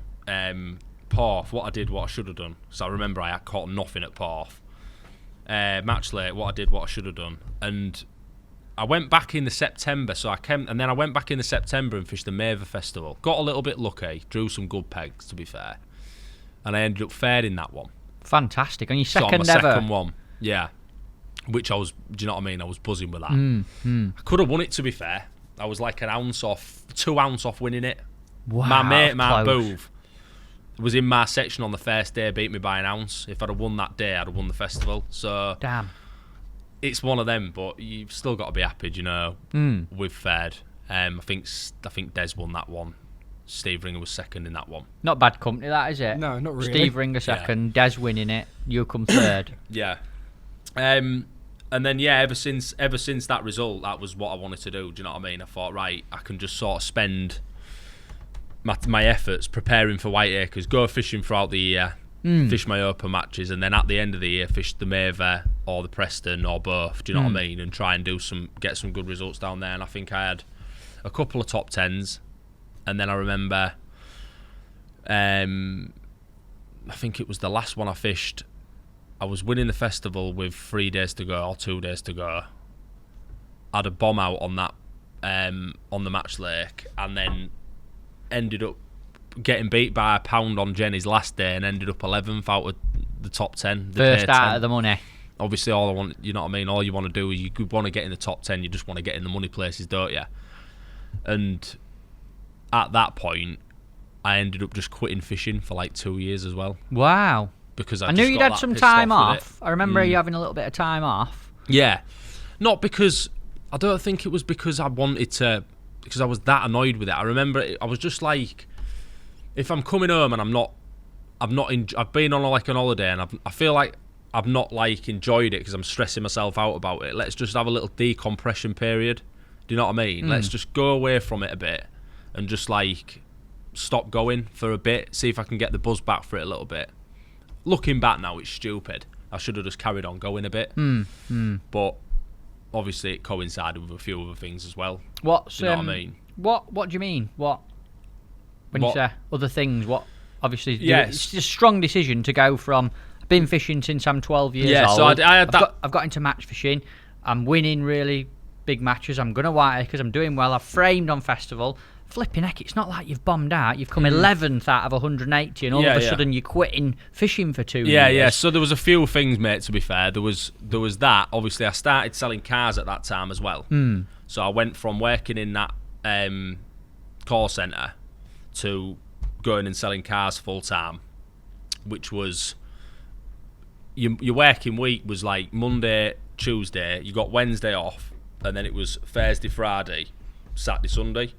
Porth, what I did, what I should have done. So I remember I had caught nothing at Porth. Match late, what I did, what I should have done. And I went back in the September, and then I went back in the September and fished the Maver Festival. Got a little bit lucky, drew some good pegs, to be fair. And I ended up third in that one. Fantastic. On your So second my ever? second one, yeah. Which I was, do you know what I mean? I was buzzing with that. I could have won it, to be fair. I was like 2 ounce off winning it. Wow, My mate, Mark close. Booth, was in my section on the first day, beat me by 1 ounce. If I'd have won that day, I'd have won the festival. So Damn. it's one of them, but you've still got to be happy, you know, with third. I think Des won that one. Steve Ringer was second in that one. Not bad company, that, is it? No, not really. Steve Ringer second, Des winning it, you come third. Yeah. And then, yeah, ever since that result, that was what I wanted to do. Do you know what I mean? I thought, right, I can just sort of spend my efforts preparing for Whiteacres, go fishing throughout the year, fish my open matches, and then at the end of the year, fish the Maver or the Preston or both. Do you know what I mean? And try and get some good results down there. And I think I had a couple of top tens, and then I remember, I think it was the last one I fished. I was winning the festival with 3 days to go or 2 days to go. I had a bomb out on that on the match lake, and then ended up getting beat by a pound on Jenny's last day, and ended up 11th out of the top 10. First out of the money. Obviously, all I want, you know what I mean. All you want to do is you want to get in the top 10. You just want to get in the money places, don't you? And at that point, I ended up just quitting fishing for like 2 years as well. Wow. Because I knew you'd had some time off. I remember you having a little bit of time off. Yeah. Not because... I don't think it was because I wanted to... Because I was that annoyed with it. I remember I was just like... If I'm coming home and I've been on like an holiday and I feel like I've not like enjoyed it because I'm stressing myself out about it. Let's just have a little decompression period. Do you know what I mean? Let's just go away from it a bit and just like stop going for a bit. See if I can get the buzz back for it a little bit. Looking back now, it's stupid. I should have just carried on going a bit. But obviously it coincided with a few other things as well. Do you know what I mean? What do you mean? When you say other things, what? Obviously, yes. It's a strong decision to go from, I've been fishing since I'm 12 years old. So I had that. I've got into match fishing. I'm winning really big matches. I'm going to Whiteacres. I'm doing well. I've framed on festival. Flipping heck, it's not like you've bombed out. You've come 11th out of 180, and all of a sudden you're quitting fishing for 2 years. Yeah. So there was a few things, mate. To be fair, there was that. Obviously, I started selling cars at that time as well. So I went from working in that call centre to going and selling cars full time, which was your working week was like Monday, Tuesday. You got Wednesday off, and then it was Thursday, Friday, Saturday, Sunday.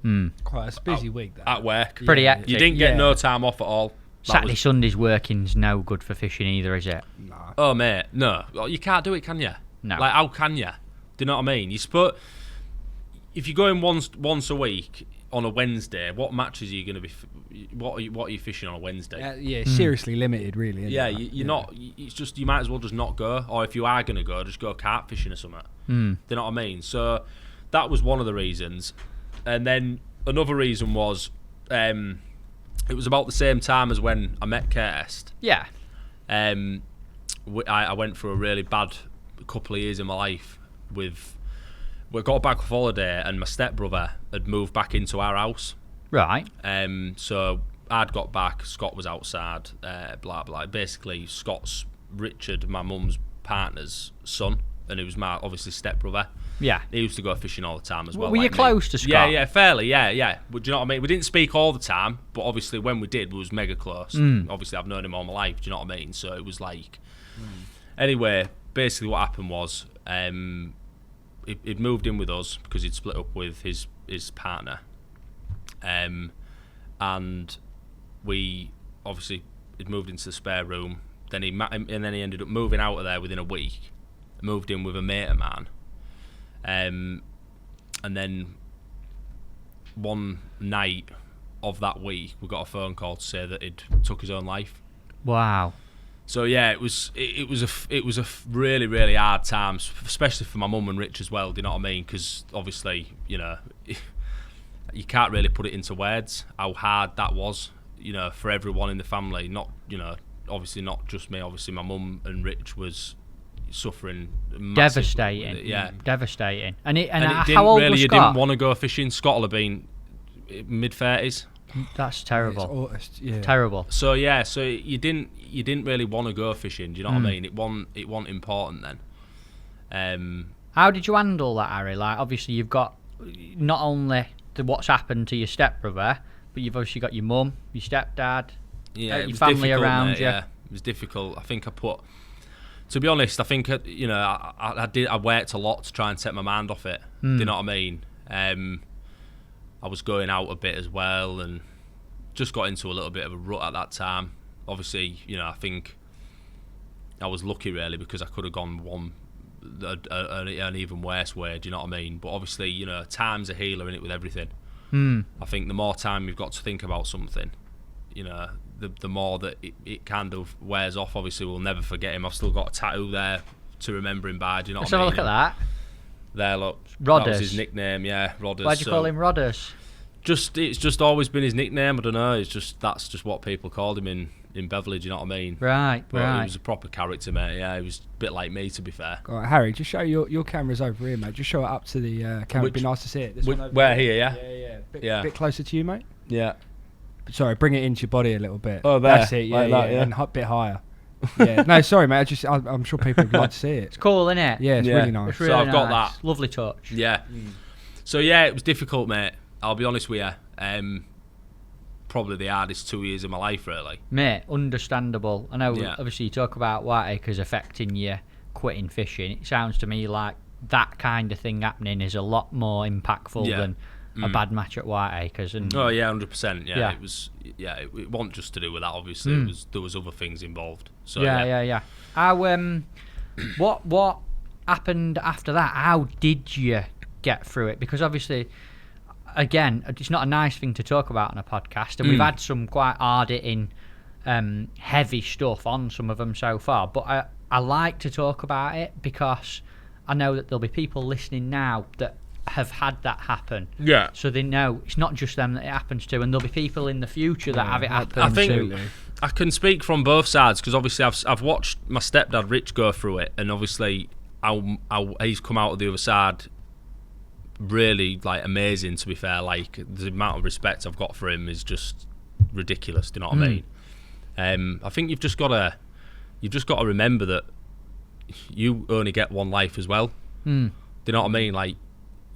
Quite a busy week, that. At work. Pretty hectic. You didn't get no time off at all. Saturday, Sunday's working's no good for fishing either, is it? Nah. Oh, mate, no. Well, you can't do it, can you? No. Like, how can you? Do you know what I mean? If you're going once a week on a Wednesday, what matches are you going to be... What are you fishing on a Wednesday? Seriously limited, really. Isn't Yeah, it? you're not... It's just, you might as well just not go. Or if you are going to go, just go carp fishing or something. Do you know what I mean? So that was one of the reasons. And then another reason was... it was about the same time as when I met Curtis. Yeah. I went through a really bad couple of years in my life we got back off holiday and my stepbrother had moved back into our house. Right. So I'd got back, Scott was outside, blah blah. Basically, Scott's Richard, my mum's partner's son, and he was my obviously stepbrother. Yeah. He used to go fishing all the time as well. Were you like me. close to Scott? Yeah, fairly, yeah. But do you know what I mean? We didn't speak all the time, but obviously when we did, we was mega close. Obviously, I've known him all my life, do you know what I mean? So it was like... Anyway, basically what happened was he'd moved in with us because he'd split up with his partner. And we obviously he'd moved into the spare room. Then he ended up moving out of there within a week. Moved in with a mate of mine. And then one night of that week, we got a phone call to say that he'd took his own life. Wow. So yeah, it was a really, really hard time, especially for my mum and Rich as well. Do you know what I mean? Because obviously, you know, you can't really put it into words how hard that was. You know, for everyone in the family. Not, you know, obviously not just me. Obviously, my mum and Rich was suffering massive, devastating. Yeah, devastating. And it it how old was you Scott? didn't want to go fishing. Scott will have been mid-30s. That's terrible. Yeah. Terrible. So yeah, so you didn't really want to go fishing. Do you know what I mean? It wasn't important then. How did you handle that, Harry? Like, obviously you've got not only what's happened to your stepbrother, but you've obviously got your mum, your stepdad, your family around you. Yeah, it was difficult. I think to be honest, I think you know I worked a lot to try and take my mind off it. Do you know what I mean? I was going out a bit as well, and just got into a little bit of a rut at that time. Obviously, you know, I think I was lucky really because I could have gone an even worse way. Do you know what I mean? But obviously, you know, time's a healer in it with everything. I think the more time you've got to think about something, you know, the more that it kind of wears off. Obviously, we'll never forget him. I've still got a tattoo there to remember him by. Do you know Let's what I mean? have a look at that. There, look. Rodders. That was his nickname, yeah, Rodders. Why'd you call him Rodders? It's just always been his nickname. I don't know. That's just what people called him in Beverley. Do you know what I mean? Right. He was a proper character, mate. Yeah, he was a bit like me, to be fair. All right, Harry, just show your cameras over here, mate. Just show it up to the camera. It'd be nice to see it. This one over where here? here? Yeah. Yeah. Bit closer to you, mate. Yeah. Sorry, bring it into your body a little bit. Oh, there. That's it. Yeah, Like that, yeah. And a bit higher. Yeah. No, sorry, mate. I'm sure people would like to see it. It's cool, isn't it? Yeah, it's really nice. It's really I've got nice. that. Lovely touch. Yeah. So yeah, it was difficult, mate. I'll be honest with you. Probably the hardest 2 years of my life, really. Mate, understandable. I know, Yeah. obviously, you talk about Whiteacres affecting you quitting fishing. It sounds to me like that kind of thing happening is a lot more impactful than a bad match at Whiteacres. And Oh yeah, 100%. Yeah, Yeah. it was. Yeah, it wasn't just to do with that. Obviously, there was other things involved. So yeah. How what happened after that? How did you get through it? Because obviously, again, it's not a nice thing to talk about on a podcast, and we've had some quite hard-hitting, heavy stuff on some of them so far. But I like to talk about it because I know that there'll be people listening now that have had that happen. Yeah. So they know it's not just them that it happens to, and there'll be people in the future that have it happen. I think to. I can speak from both sides because obviously I've watched my stepdad Rich go through it, and obviously how he's come out of the other side really like amazing. To be fair, like the amount of respect I've got for him is just ridiculous. Do you know what I mean? I think you've just got to remember that you only get one life as well. Do you know what I mean? Like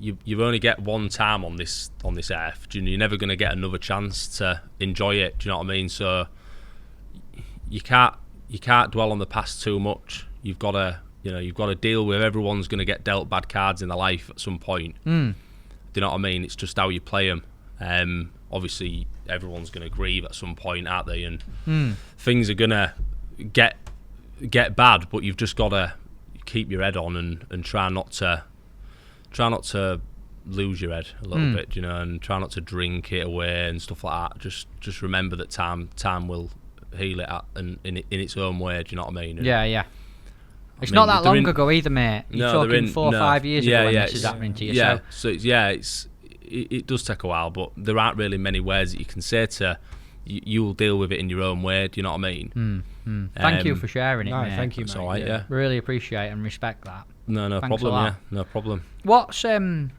you only get one time on this earth. You're never going to get another chance to enjoy it. Do you know what I mean? So you can't dwell on the past too much. You've got to deal with everyone's going to get dealt bad cards in their life at some point. Do you know what I mean? It's just how you play them. Obviously, everyone's going to grieve at some point, aren't they? And things are going to get bad, but you've just got to keep your head on and try not to lose your head a little bit, you know, and try not to drink it away and stuff like that. Just remember that time will heal it in its own way. Do you know what I mean? And Yeah. It's not that long ago either, mate. You're talking 4 or 5 years ago when this is happening to you. Yeah, so it does take a while, but there aren't really many ways that you can say to you will deal with it in your own way. Do you know what I mean? Thank you for sharing it, No, mate. thank you, It's mate. all right, yeah. Really appreciate and respect that. No Thanks problem. a lot. Yeah, no problem. What's in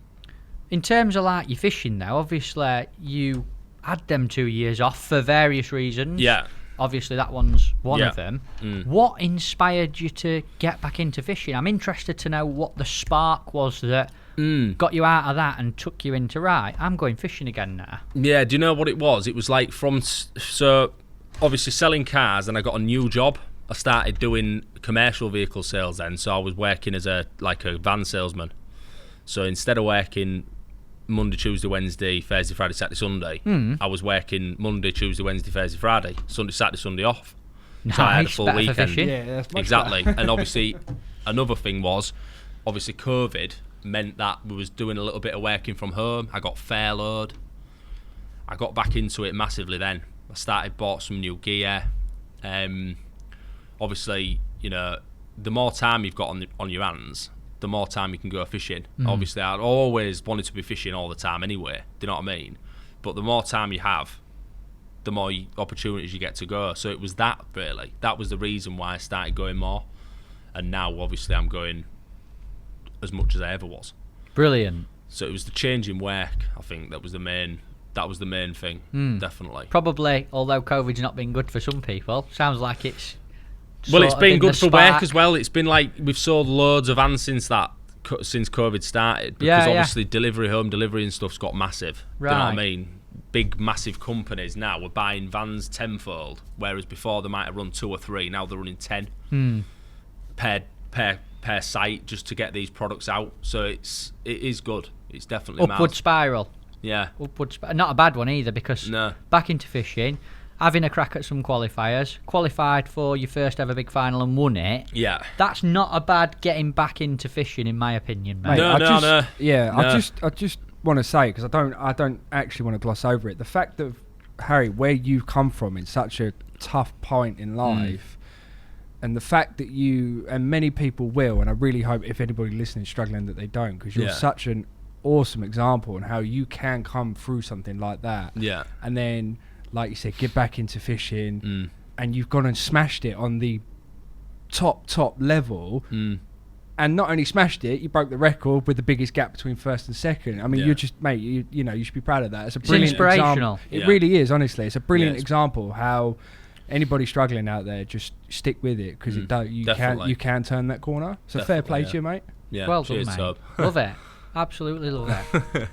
terms of like your fishing now? Obviously, you had them 2 years off for various reasons. Yeah. Obviously, that one's one Yeah. of them. What inspired you to get back into fishing? I'm interested to know what the spark was that got you out of that and took you into, right, I'm going fishing again now. Yeah, do you know what it was? It was like so obviously selling cars, and I got a new job. I started doing commercial vehicle sales then, so I was working as a van salesman. So instead of working Monday, Tuesday, Wednesday, Thursday, Friday, Saturday, Sunday, I was working Monday, Tuesday, Wednesday, Thursday, Friday, Sunday, Saturday, Sunday off. Nice, So I had a full better for weekend. fishing. Yeah, that's much Exactly. better. And obviously, another thing was, obviously COVID meant that we was doing a little bit of working from home. I got fair load. I got back into it massively then. Bought some new gear. Obviously, you know, the more time you've got on your hands, the more time you can go fishing. Obviously, I'd always wanted to be fishing all the time anyway. Do you know what I mean? But the more time you have, the more opportunities you get to go. So it was that, really. That was the reason why I started going more. And now, obviously, I'm going as much as I ever was. Brilliant. So it was the change in work, I think, that was the main thing, definitely. Probably, although COVID's not been good for some people, sounds like it's Well, it's sort of been good the for spark. work as well. It's been like we've sold loads of vans since COVID started, because Yeah, yeah. obviously home delivery and stuff's got massive. Do you know what I Right. mean? Big, massive companies now are buying vans tenfold, whereas before they might have run 2 or 3. Now they're running 10 per site just to get these products out. So it is good. It's definitely Upward miles. spiral. Yeah. Not a bad one either, because No. back into fishing, having a crack at some qualifiers, qualified for your first ever big final and won it. Yeah. That's not a bad getting back into fishing, in my opinion, mate. Mate, No, no. Yeah, No. I just want to say, because I don't actually want to gloss over it. The fact that, Harry, where you've come from in such a tough point in life, and the fact that you, and many people will, and I really hope if anybody listening is struggling that they don't, because you're Yeah. such an awesome example on how you can come through something like that. Yeah. And then, like you said, get back into fishing, and you've gone and smashed it on the top level. And not only smashed it, you broke the record with the biggest gap between first and second. I mean, Yeah. you're just, mate, you know, you should be proud of that. It's a brilliant inspirational. example. It Yeah. really is, honestly. It's a brilliant Yeah, it's- example how anybody struggling out there, just stick with it, because Definitely. you can turn that corner. So fair Definitely, play yeah. to you, mate. Yeah. Well done, Cheers, mate. Tob. Love it. Absolutely love it.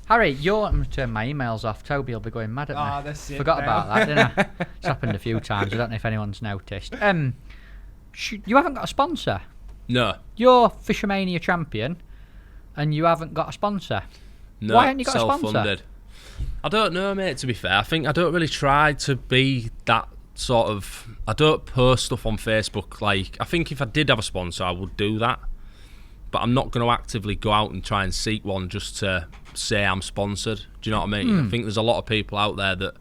Harry, I'm going to turn my emails off. Toby will be going mad at me. Ah, that's it Forgot now. about that, didn't I? It's happened a few times. I don't know if anyone's noticed. You haven't got a sponsor. No. You're Fishermania champion, and you haven't got a sponsor. No, Why haven't you got a sponsor? self-funded. I don't know, mate, to be fair. I think I don't really try to be that sort of... I don't post stuff on Facebook. Like, I think if I did have a sponsor, I would do that. But I'm not going to actively go out and try and seek one just to say I'm sponsored. Do you know what I mean? I think there's a lot of people out there that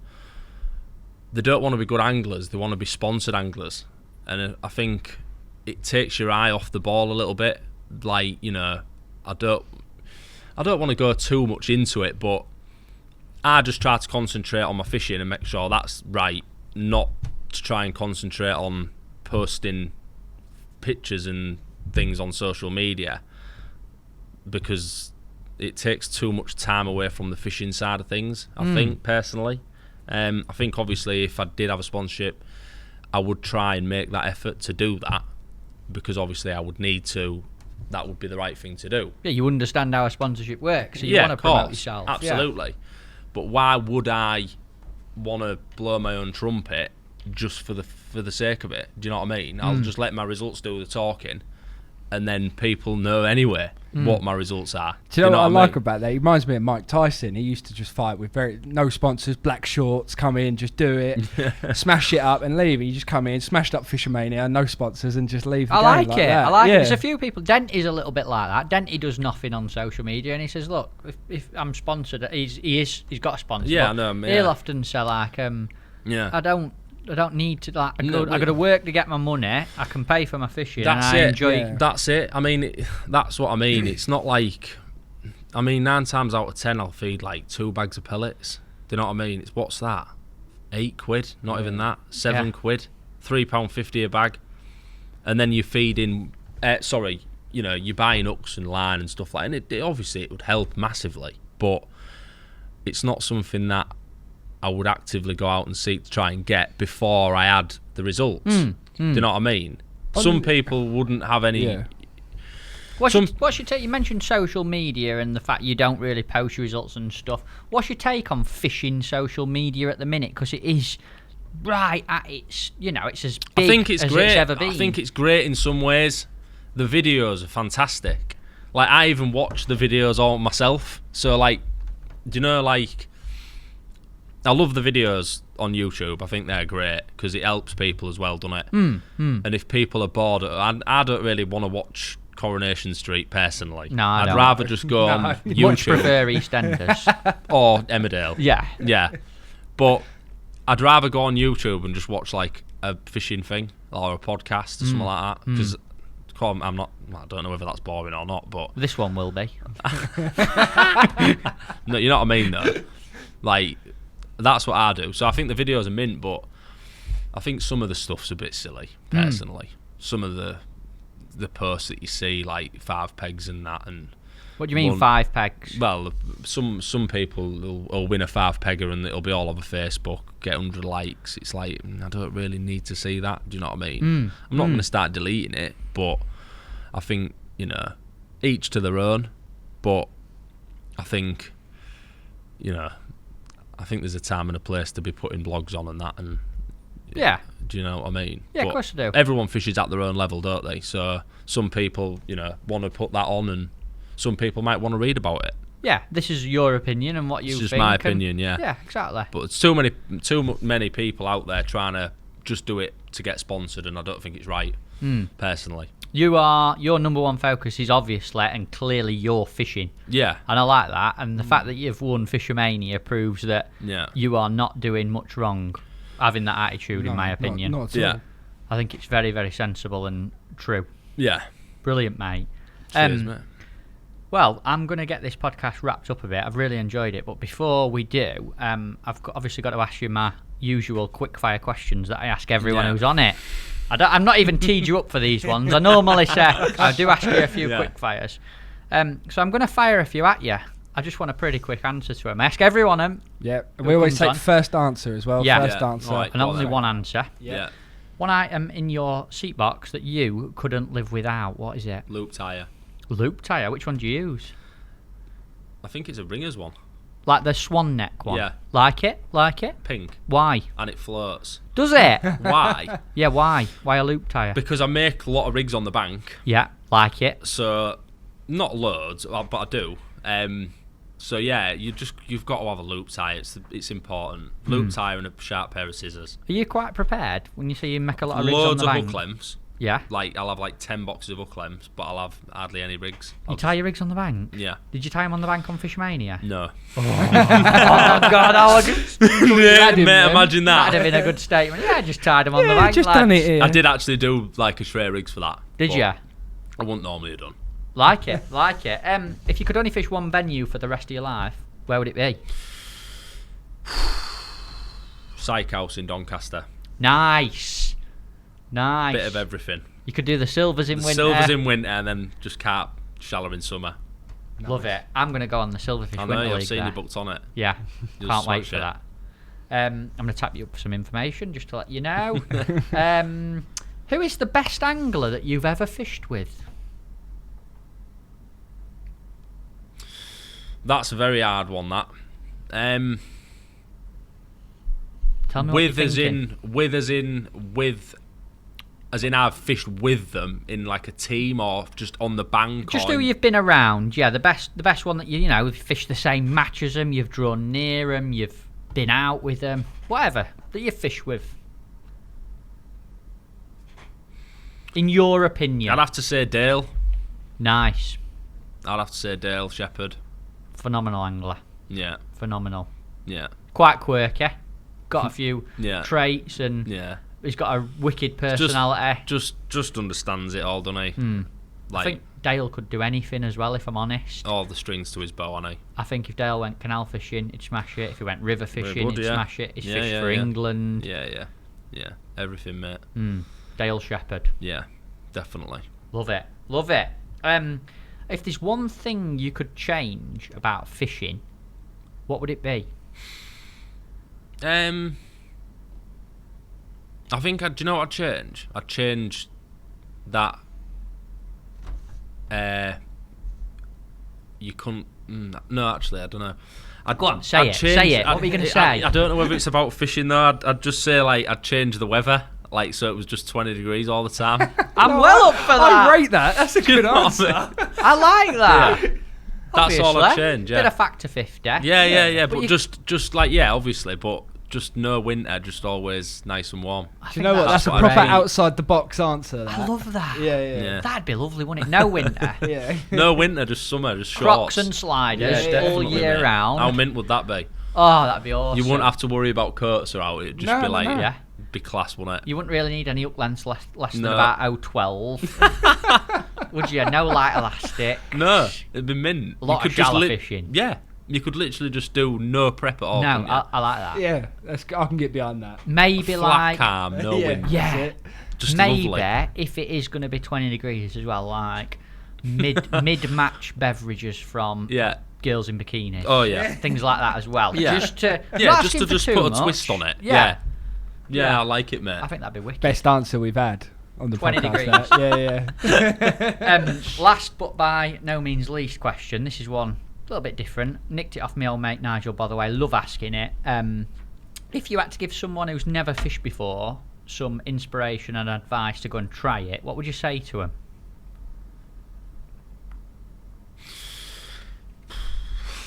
they don't want to be good anglers. They want to be sponsored anglers. And I think it takes your eye off the ball a little bit. Like, you know, I don't want to go too much into it, but I just try to concentrate on my fishing and make sure that's right, not to try and concentrate on posting pictures and things on social media, because it takes too much time away from the fishing side of things, I think, personally. I think, obviously, if I did have a sponsorship, I would try and make that effort to do that, because, obviously, I would need to. That would be the right thing to do. Yeah, you understand how a sponsorship works, so you Yeah, want to of promote course, yourself. absolutely. But why would I want to blow my own trumpet just for the sake of it? Do you know what I mean? I'll just let my results do the talking, and then people know anyway what my results are. Do you know what I mean? like about that? He reminds me of Mike Tyson. He used to just fight with no sponsors, black shorts, come in, just do it, smash it up and leave. You just come in, smashed up Fishermania, no sponsors, and just leave the I game like it. that. I like it. Yeah. There's a few people. Denty's a little bit like that. Denty does nothing on social media, and he says, "Look, if I'm sponsored, he's got a sponsor. Yeah, but I know, yeah. He'll often say like, Yeah. I don't need to like. I No, got to work to get my money. I can pay for my fishing, That's and I it. enjoy. Yeah. That's it. I mean, that's what I mean. It's not like, I mean, 9 times out of 10, I'll feed like 2 bags of pellets. Do you know what I mean? It's what's that? £8? Not even that. £7? £3.50 a bag, and then you're feeding. You know, you're buying hooks and line and stuff like. And it obviously it would help massively, but it's not something that I would actively go out and seek to try and get before I had the results. Do you know what I mean? Some people wouldn't have any. Yeah. What's your take? You mentioned social media and the fact you don't really post your results and stuff. What's your take on fishing social media at the minute? Because it is right at its, it's as big I think it's as great. it's ever been. I think it's great in some ways. The videos are fantastic. Like, I even watch the videos all myself. So, like, do you know, like, I love the videos on YouTube. I think they're great because it helps people as well, doesn't it? And if people are bored, I don't really want to watch Coronation Street personally. No, I I'd don't. rather just go on Much YouTube prefer EastEnders. or Emmerdale. Yeah. But I'd rather go on YouTube and just watch like a fishing thing or a podcast or something like that. Because I don't know whether that's boring or not, but This one will be. no, you know what I mean though. Like, that's what I do. So I think the videos are mint, but I think some of the stuff's a bit silly personally. Some of the posts that you see, like 5 pegs and that, and What do you mean 5 pegs? well, some people will win a 5 pegger and it'll be all over Facebook, get 100 likes. It's like, I don't really need to see that. Do you know what I mean? I'm not going to start deleting it, but I think, each to their own. But I think, I think there's a time and a place to be putting blogs on and that, and Yeah. do you know what I mean? Yeah, But of course I do. Everyone fishes at their own level, don't they? So some people, want to put that on, and some people might want to read about it. Yeah, this is your opinion and what you It's think. just my and- opinion, yeah. Yeah, exactly. But it's too many people out there trying to just do it to get sponsored, and I don't think it's right, personally. Your number one focus is obviously and clearly your fishing. Yeah, And I like that. And the fact that you've won Fishermania proves that yeah, you are not doing much wrong, having that attitude, in my opinion. Not at yeah, all. I think it's very, very sensible and true. yeah. Brilliant, mate. Cheers, mate. Well, I'm going to get this podcast wrapped up a bit. I've really enjoyed it. But before we do, obviously got to ask you my usual quick-fire questions that I ask everyone Yeah. who's on it. I'm not even teed you up for these ones. I normally say I do ask you a few quick fires. So I'm going to fire a few at you. I just want a pretty quick answer to them. I ask everyone them, Yeah, and Who we always comes take on? the first answer as well. Yeah. First Yeah, answer. alright. and only one answer. Yeah. One item in your seat box that you couldn't live without. What is it? Loop tyre. Loop tyre. Which one do you use? I think it's a ringers one. Like the swan neck one? Yeah. Like it? Like it? Pink. Why? And it floats. Does it? Why? Yeah, why? Why a loop tyre? Because I make a lot of rigs on the bank. Yeah, like it. So, not loads, but I do. So yeah, you've got to have a loop tyre. It's important. Loop tyre and a sharp pair of scissors. Are you quite prepared when you say you make a lot of rigs on Loads the of bank? hook lengths. Yeah. Like, I'll have like 10 boxes of hook lengths, but I'll have hardly any rigs. You tie your rigs on the bank? Yeah. Did you tie them on the bank on Fishermania? No. Oh God, I was Yeah, him, mate, man. imagine that'd have that. been a good statement. Yeah, I just tied them on the bank. just lads. done it here. I did actually do like a tray rigs for that. Did but you? I wouldn't normally have done. Like it, like it. If you could only fish one venue for the rest of your life, where would it be? Psych House in Doncaster. Nice. Nice. Bit of everything. You could do the silvers in The winter. silvers in winter and then just carp shallow in summer. Love it. I'm going to go on the Silverfish I Winter know, I've League seen there. you booked on it. Yeah, You'll can't wait smash for it. that. I'm going to tap you up for some information just to let you know. Who is the best angler that you've ever fished with? That's a very hard one, that. Tell me what you're With as in I've fished with them in like a team or just on the bank. Just or who you've been around. Yeah, the best one that you've fished the same match as them, you've drawn near them, you've been out with them, whatever that you've fished with. In your opinion. I'd have to say Dale. Nice. I'd have to say Dale Shepherd. Phenomenal angler. Yeah, Phenomenal. yeah, Quite quirky. Got a few yeah, traits and yeah. he's got a wicked personality. Just understands it all, doesn't he? I think Dale could do anything as well, if I'm honest. all the strings to his bow, hasn't he? I think if Dale went canal fishing, he'd smash it. If he went river fishing, would, he'd yeah. smash it. He's Yeah, fished yeah, for yeah. England. Yeah. Everything, mate. Dale Shepherd. Yeah, definitely. Love it. Love it. If there's one thing you could change about fishing, what would it be? I think do you know what I'd change? I'd change that. You couldn't. No, actually, I don't know. Go on, say it. What were you going to say? I don't know whether it's about fishing though. I'd just say like I'd change the weather, like so it was just 20 degrees all the time. I'm well up for that. I rate that. That's a good answer. I like that. Yeah. That's all I'd Obviously. change. Yeah. Bit of factor 50. Yeah. But just like obviously, but just no winter, just always nice and warm. Do you know what? That's a what I proper mean. outside the box answer. That. I love that. Yeah. That'd be lovely, wouldn't it? No winter. Yeah. No winter, just summer, just Crocs shorts. and sliders Yeah, all definitely, year mate. round. How mint would that be? Oh, that'd be awesome. You wouldn't have to worry about coats or out. It'd just be like, Yeah. be class, wouldn't it? You wouldn't really need any up lengths less than No. about 012. Would you? No light elastic. No, it'd be mint. A lot you of could shallow fishing. Yeah, you could literally just do no prep at all. No, couldn't you? I like that. Yeah, I can get behind that. Maybe Flat like calm, no Yeah. wind. yeah, That's it. Just maybe lovely. if it is going to be 20 degrees as well, like mid-match beverages from Yeah. girls in bikinis. Oh yeah. Things like that as well. Yeah. Just to Yeah, not just asking to for just too put a much. twist on it. Yeah. Yeah, I like it, mate. I think that'd be wicked. Best answer we've had on the 20 podcast. degrees. Yeah. Last but by no means least question. This is one a little bit different. Nicked it off my old mate Nigel, by the way. Love asking it. If you had to give someone who's never fished before some inspiration and advice to go and try it, what would you say to him?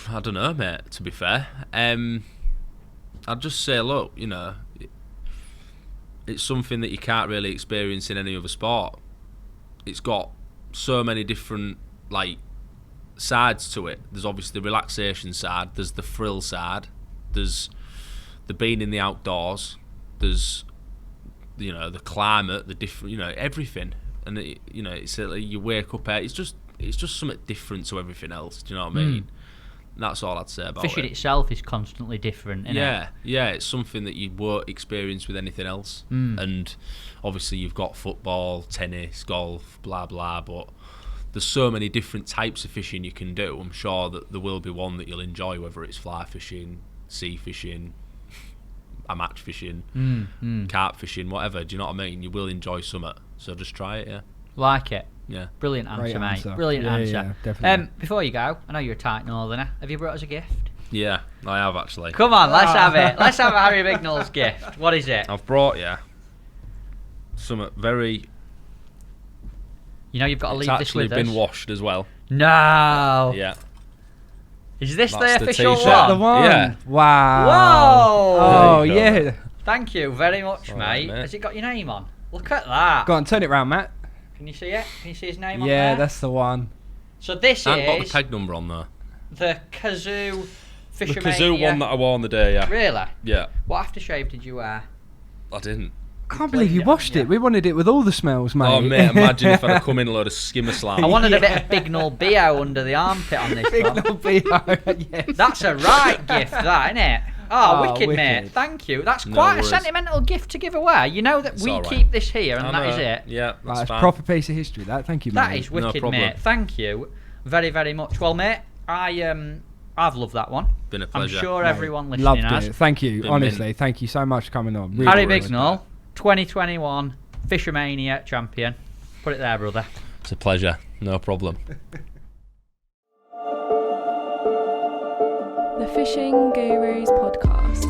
I don't know, mate, to be fair. I'd just say, look, it's something that you can't really experience in any other sport. It's got so many different, like, sides to it. There's obviously the relaxation side, there's the thrill side, there's the being in the outdoors, there's, the climate, the different, everything. And, it's like you wake up, it's just something different to everything else, do you know what I mean? That's all I'd say about Fishing it. itself is constantly different, isn't it? Yeah, it's something that you won't experience with anything else. And obviously you've got football, tennis, golf, blah blah, but there's so many different types of fishing you can do. I'm sure that there will be one that you'll enjoy, whether it's fly fishing, sea fishing, a match fishing, carp fishing, whatever. Do you know what I mean? You will enjoy something, so just try it. Yeah. Like it. Yeah. Brilliant Great answer, mate. answer. Brilliant Yeah, answer. yeah, definitely. Before you go, I know you're a tight northerner. Have you brought us a gift? Yeah, I have actually. Come on, let's have it. Let's have a Harry Bignell's gift. What is it? I've brought you something very. You know you've got to It's leave this actually with been us. washed as well. No. Yeah. Is this That's the the official t-shirt. one? The one. Yeah. Wow. Whoa. Oh, There you go, yeah. Thank you very much, All right, mate. mate. Has it got your name on? Look at that. Go on, turn it round, Matt. Can you see it? Can you see his name on Yeah, there? that's the one. So this I haven't got is the peg number on there. the Cazoo The FishOMania. Cazoo one that I wore on the day, yeah. Really? Yeah, What aftershave did you wear? I didn't. I can't believe you Yeah, washed yeah. it. We wanted it with all the smells, mate. Oh, mate, imagine if I'd have come in a load of skimmer slime. I wanted a bit of Bignell BO under the armpit on this Big one. little B.O. Yes. That's a right gift, that, isn't it? Oh, Oh, wicked, mate. wicked. Thank you. That's No quite a worries. sentimental gift to give away. You know that It's we all right. keep this here and I that is know. it. Yeah, Right, that's it's fine. a proper piece of history, that. Thank you, mate. That is wicked, problem. mate. Thank you very, very much. Well, mate, I've loved that one. Been a I'm pleasure. sure Mate, everyone listening Loved has. it. Thank you. Been Honestly, mint. thank you so much for coming on. Really, Harry really Bignell, 2021 Fishermania champion. Put it there, brother. It's a pleasure. No problem. The Fishing Gurus podcast.